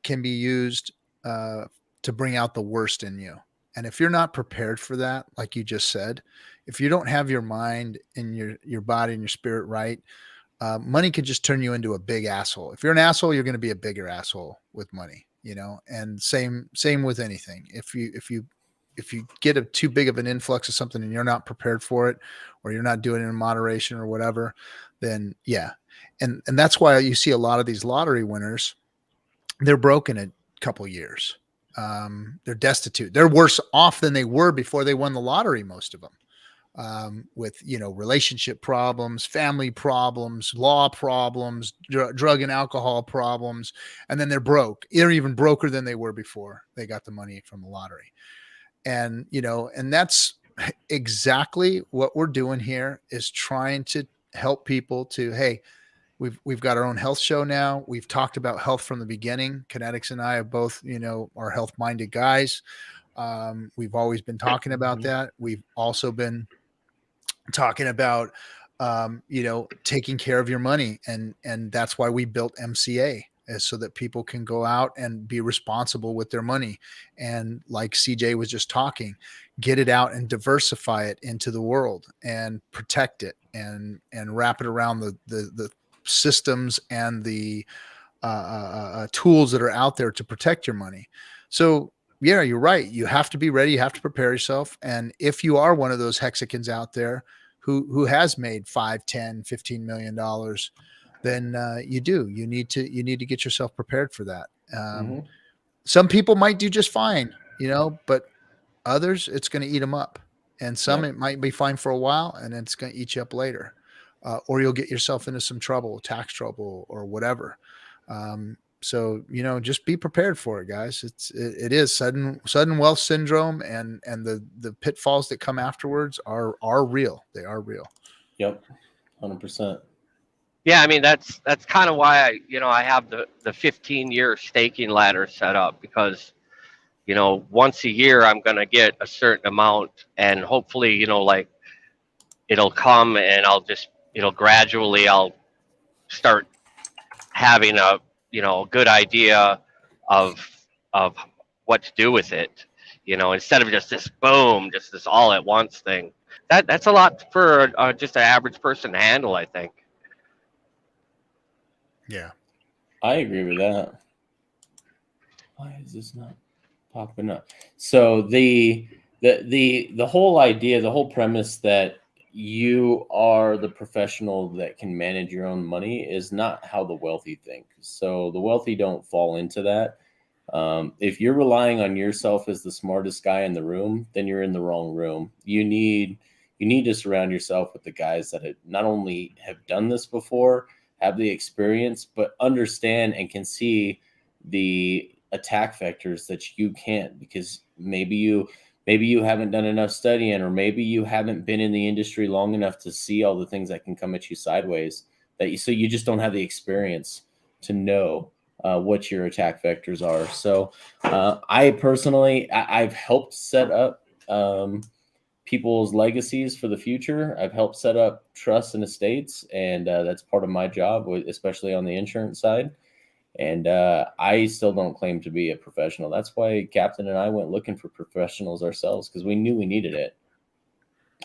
can be used to bring out the worst in you. And if you're not prepared for that, like you just said, if you don't have your mind and your body and your spirit right, money can just turn you into a big asshole. If you're an asshole, you're going to be a bigger asshole with money, you know. And same with anything. If you get too big of an influx of something and you're not prepared for it, or you're not doing it in moderation or whatever, then yeah. And that's why you see a lot of these lottery winners, they're broke in a couple years. They're destitute. They're worse off than they were before they won the lottery, most of them. With, you know, relationship problems, family problems, law problems, drug and alcohol problems, and then they're broke. They're even broker than they were before they got the money from the lottery. And, you know, and that's exactly what we're doing here, is trying to help people to, hey, we've got our own health show now. We've talked about health from the beginning. KNTX and I have both, you know, are health minded guys. We've always been talking about that. We've also been talking about you know, taking care of your money, and that's why we built MCA, is so that people can go out and be responsible with their money, and like CJ was just talking, get it out and diversify it into the world and protect it and wrap it around the systems and the tools that are out there to protect your money. So yeah, you're right. You have to be ready. You have to prepare yourself. And if you are one of those hexicans out there who has made 5, 10, 15 million dollars, then you need to get yourself prepared for that. Some people might do just fine, you know, but others, it's going to eat them up. And some, it might be fine for a while, and it's going to eat you up later. Or you'll get yourself into some trouble, tax trouble or whatever. So, you know, just be prepared for it, guys. It is sudden wealth syndrome, and the pitfalls that come afterwards are real. They are real. Yep. 100%. Yeah, I mean, that's kind of why I have the 15-year staking ladder set up, because once a year I'm going to get a certain amount, and hopefully like it'll come, and gradually I'll start having a good idea of what to do with it, instead of just this boom, just this all at once thing. That's a lot for just an average person to handle, I think. Yeah, I agree with that. Why is this not popping up? So the whole idea, the whole premise that you are the professional that can manage your own money is not how the wealthy think. So the wealthy don't fall into that. If you're relying on yourself as the smartest guy in the room, then you're in the wrong room. You need to surround yourself with the guys that not only have done this before, have the experience, but understand and can see the attack vectors that you can't, because maybe you haven't done enough studying, or maybe you haven't been in the industry long enough to see all the things that can come at you sideways, so you just don't have the experience to know what your attack vectors are. So I personally, I've helped set up people's legacies for the future. I've helped set up trusts and estates, and that's part of my job, especially on the insurance side. And I still don't claim to be a professional. That's why Captain and I went looking for professionals ourselves, because we knew we needed it.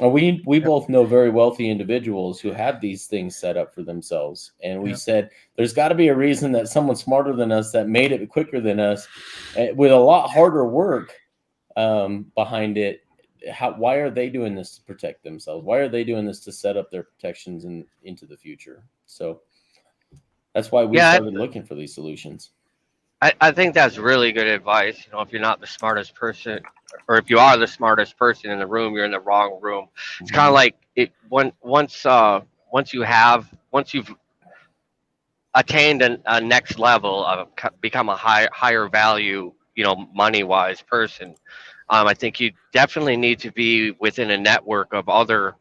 We both know very wealthy individuals who have these things set up for themselves, and we Yep. said there's got to be a reason that someone smarter than us that made it quicker than us, with a lot harder work behind it. Why are they doing this to protect themselves? Why are they doing this to set up their protections into the future? So that's why we Yeah, started looking for these solutions. I think that's really good advice. You know, if you're not the smartest person, or if you are the smartest person in the room, you're in the wrong room. It's kind of like once you've attained a next level of become a higher value, you know, money wise person. I think you definitely need to be within a network of other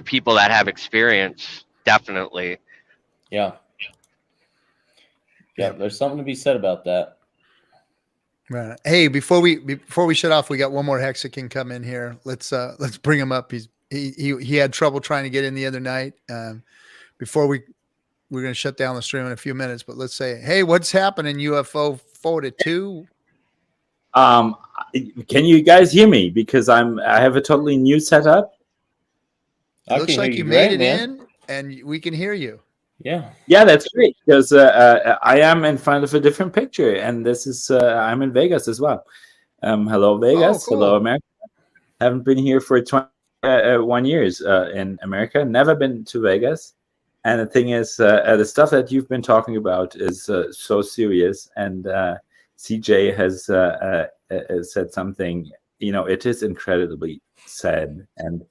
people that have experience. Definitely. Yeah. Yeah, there's something to be said about that. Right. Hey, before we shut off, we got one more Hexican come in here. Let's bring him up. He had trouble trying to get in the other night. Before we're going to shut down the stream in a few minutes, but let's say, hey, what's happening? UFO 42. Can you guys hear me? Because I have a totally new setup. It looks like you made it in, and we can hear you. Yeah. Yeah, that's great. Because I am in front of a different picture, and this is I'm in Vegas as well. Hello, Vegas. Oh, cool. Hello, America. Haven't been here for 21 years in America. Never been to Vegas. And the thing is, the stuff that you've been talking about is so serious. And CJ has said something. You know, it is incredibly sad, and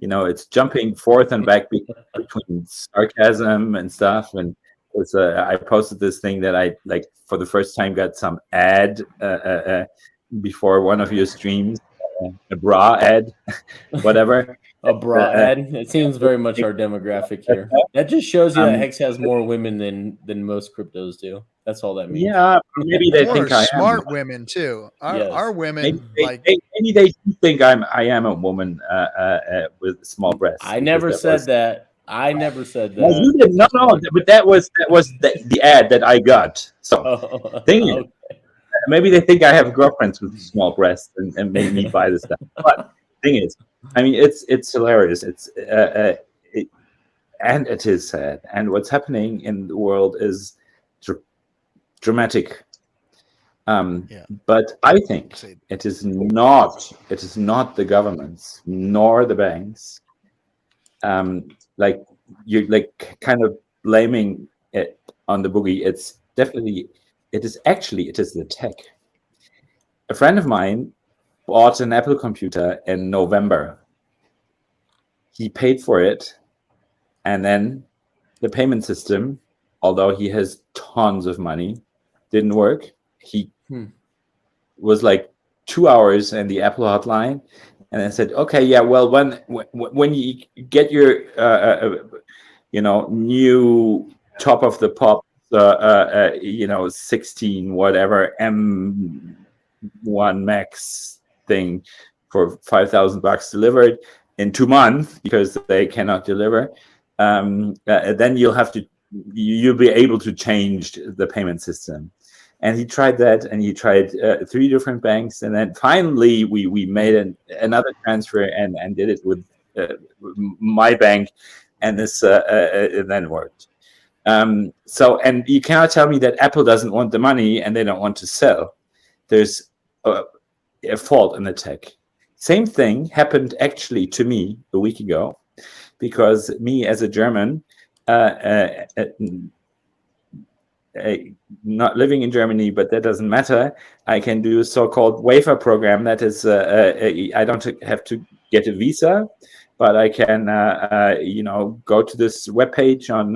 you know, it's jumping forth and back between sarcasm and stuff. And it's I posted this thing that I like for the first time got some ad before one of your streams, a bra ad, whatever. A bra ad. It seems very much our demographic here. That just shows you that Hex has more women than most cryptos do. That's all that means. Yeah, maybe they More think I am smart women too. Our women maybe they think I am a woman with small breasts. I never said that. I never said that. No, you didn't. No, but that was the ad that I got. So thing is, maybe they think I have girlfriends with small breasts and make me buy this stuff. But thing is, I mean, it's hilarious. It's and it is sad. And what's happening in the world is dramatic. But I think it is not the governments nor the banks. Like you're like kind of blaming it on the boogie. It is the tech. A friend of mine bought an Apple computer in November. He paid for it, and then the payment system, although he has tons of money, didn't work. He was like 2 hours in the Apple hotline, and I said, "Okay, yeah, well, when you get your new top of the pop 16 whatever M1 Max thing for $5,000 delivered in 2 months because they cannot deliver, then you'll be able to change the payment system." And he tried that, and he tried 3 different banks, and then finally we made another transfer and did it with my bank, and this it then worked. So, and you cannot tell me that Apple doesn't want the money and they don't want to sell. There's a fault in the tech. Same thing happened actually to me a week ago, because me as a German, not living in Germany, but that doesn't matter. I can do a so-called waiver program. That is, I don't have to get a visa, but I can, go to this webpage on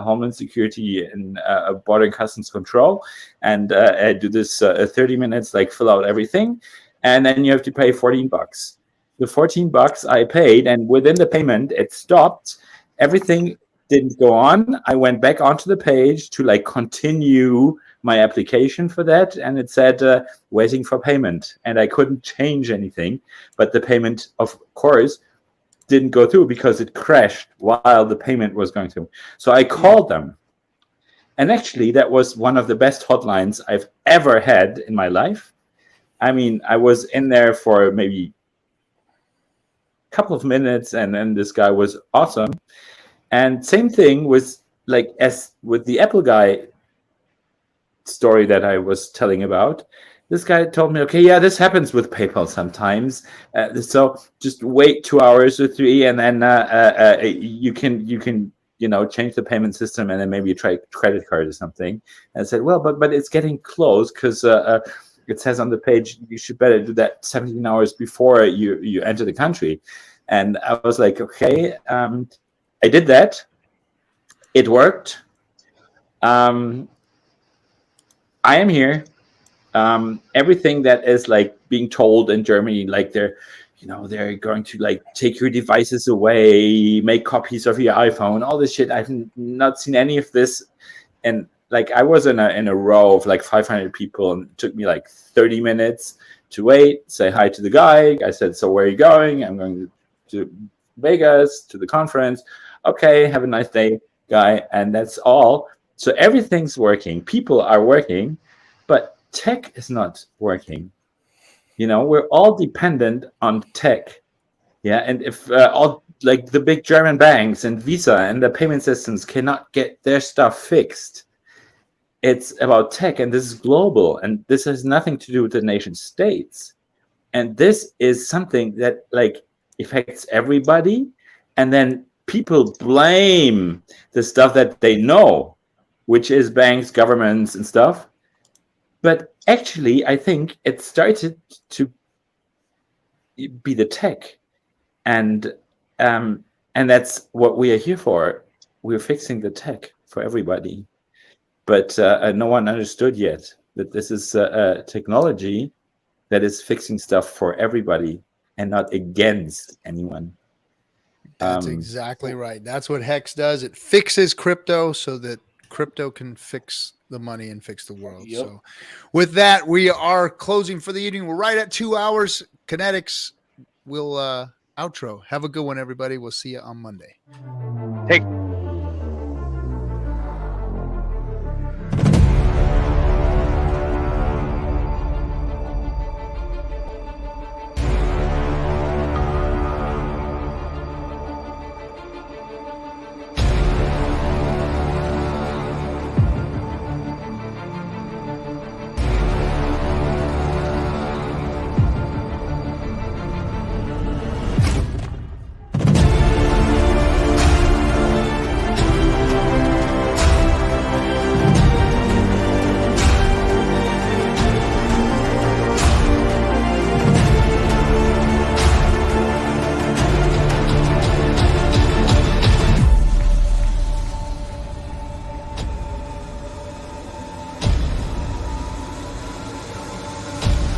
Homeland Security and Border and Customs Control, and do this 30 minutes, like fill out everything, and then you have to pay $14. The $14 I paid, and within the payment, it stopped. Everything didn't go on. I went back onto the page to like continue my application for that, and it said waiting for payment, and I couldn't change anything. But the payment, of course, didn't go through because it crashed while the payment was going through. So I called them, and actually that was one of the best hotlines I've ever had in my life. I mean, I was in there for maybe a couple of minutes, and then this guy was awesome. And same thing was like as with the Apple guy story that I was telling about. This guy told me, okay, yeah, this happens with PayPal sometimes. So just wait 2 hours or 3, and then you can change the payment system, and then maybe try credit card or something. And I said, well, but it's getting close because it says on the page you should better do that 17 hours before you enter the country. And I was like, okay, I did that. It worked. I am here. Everything that is like being told in Germany, like they're going to like take your devices away, make copies of your iPhone, all this shit. I've not seen any of this. And like I was in a row of like 500 people, and it took me like 30 minutes to wait, say hi to the guy. I said, so where are you going? I'm going to Vegas to the conference. Okay, have a nice day, guy. And that's all. So everything's working. People are working, but tech is not working. We're all dependent on tech. Yeah. And if all like the big German banks and Visa and the payment systems cannot get their stuff fixed, it's about tech, and this is global, and this has nothing to do with the nation states. And this is something that like affects everybody. And then people blame the stuff that they know, which is banks, governments, and stuff. But actually, I think it started to be the tech, and that's what we are here for. We're fixing the tech for everybody, but no one understood yet that this is a technology that is fixing stuff for everybody and not against anyone. That's exactly right. That's what Hex does. It fixes crypto so that crypto can fix the money and fix the world. Yep. So with that, we are closing for the evening. We're right at 2 hours. KNTX will outro. Have a good one, everybody. We'll see you on Monday. Hey,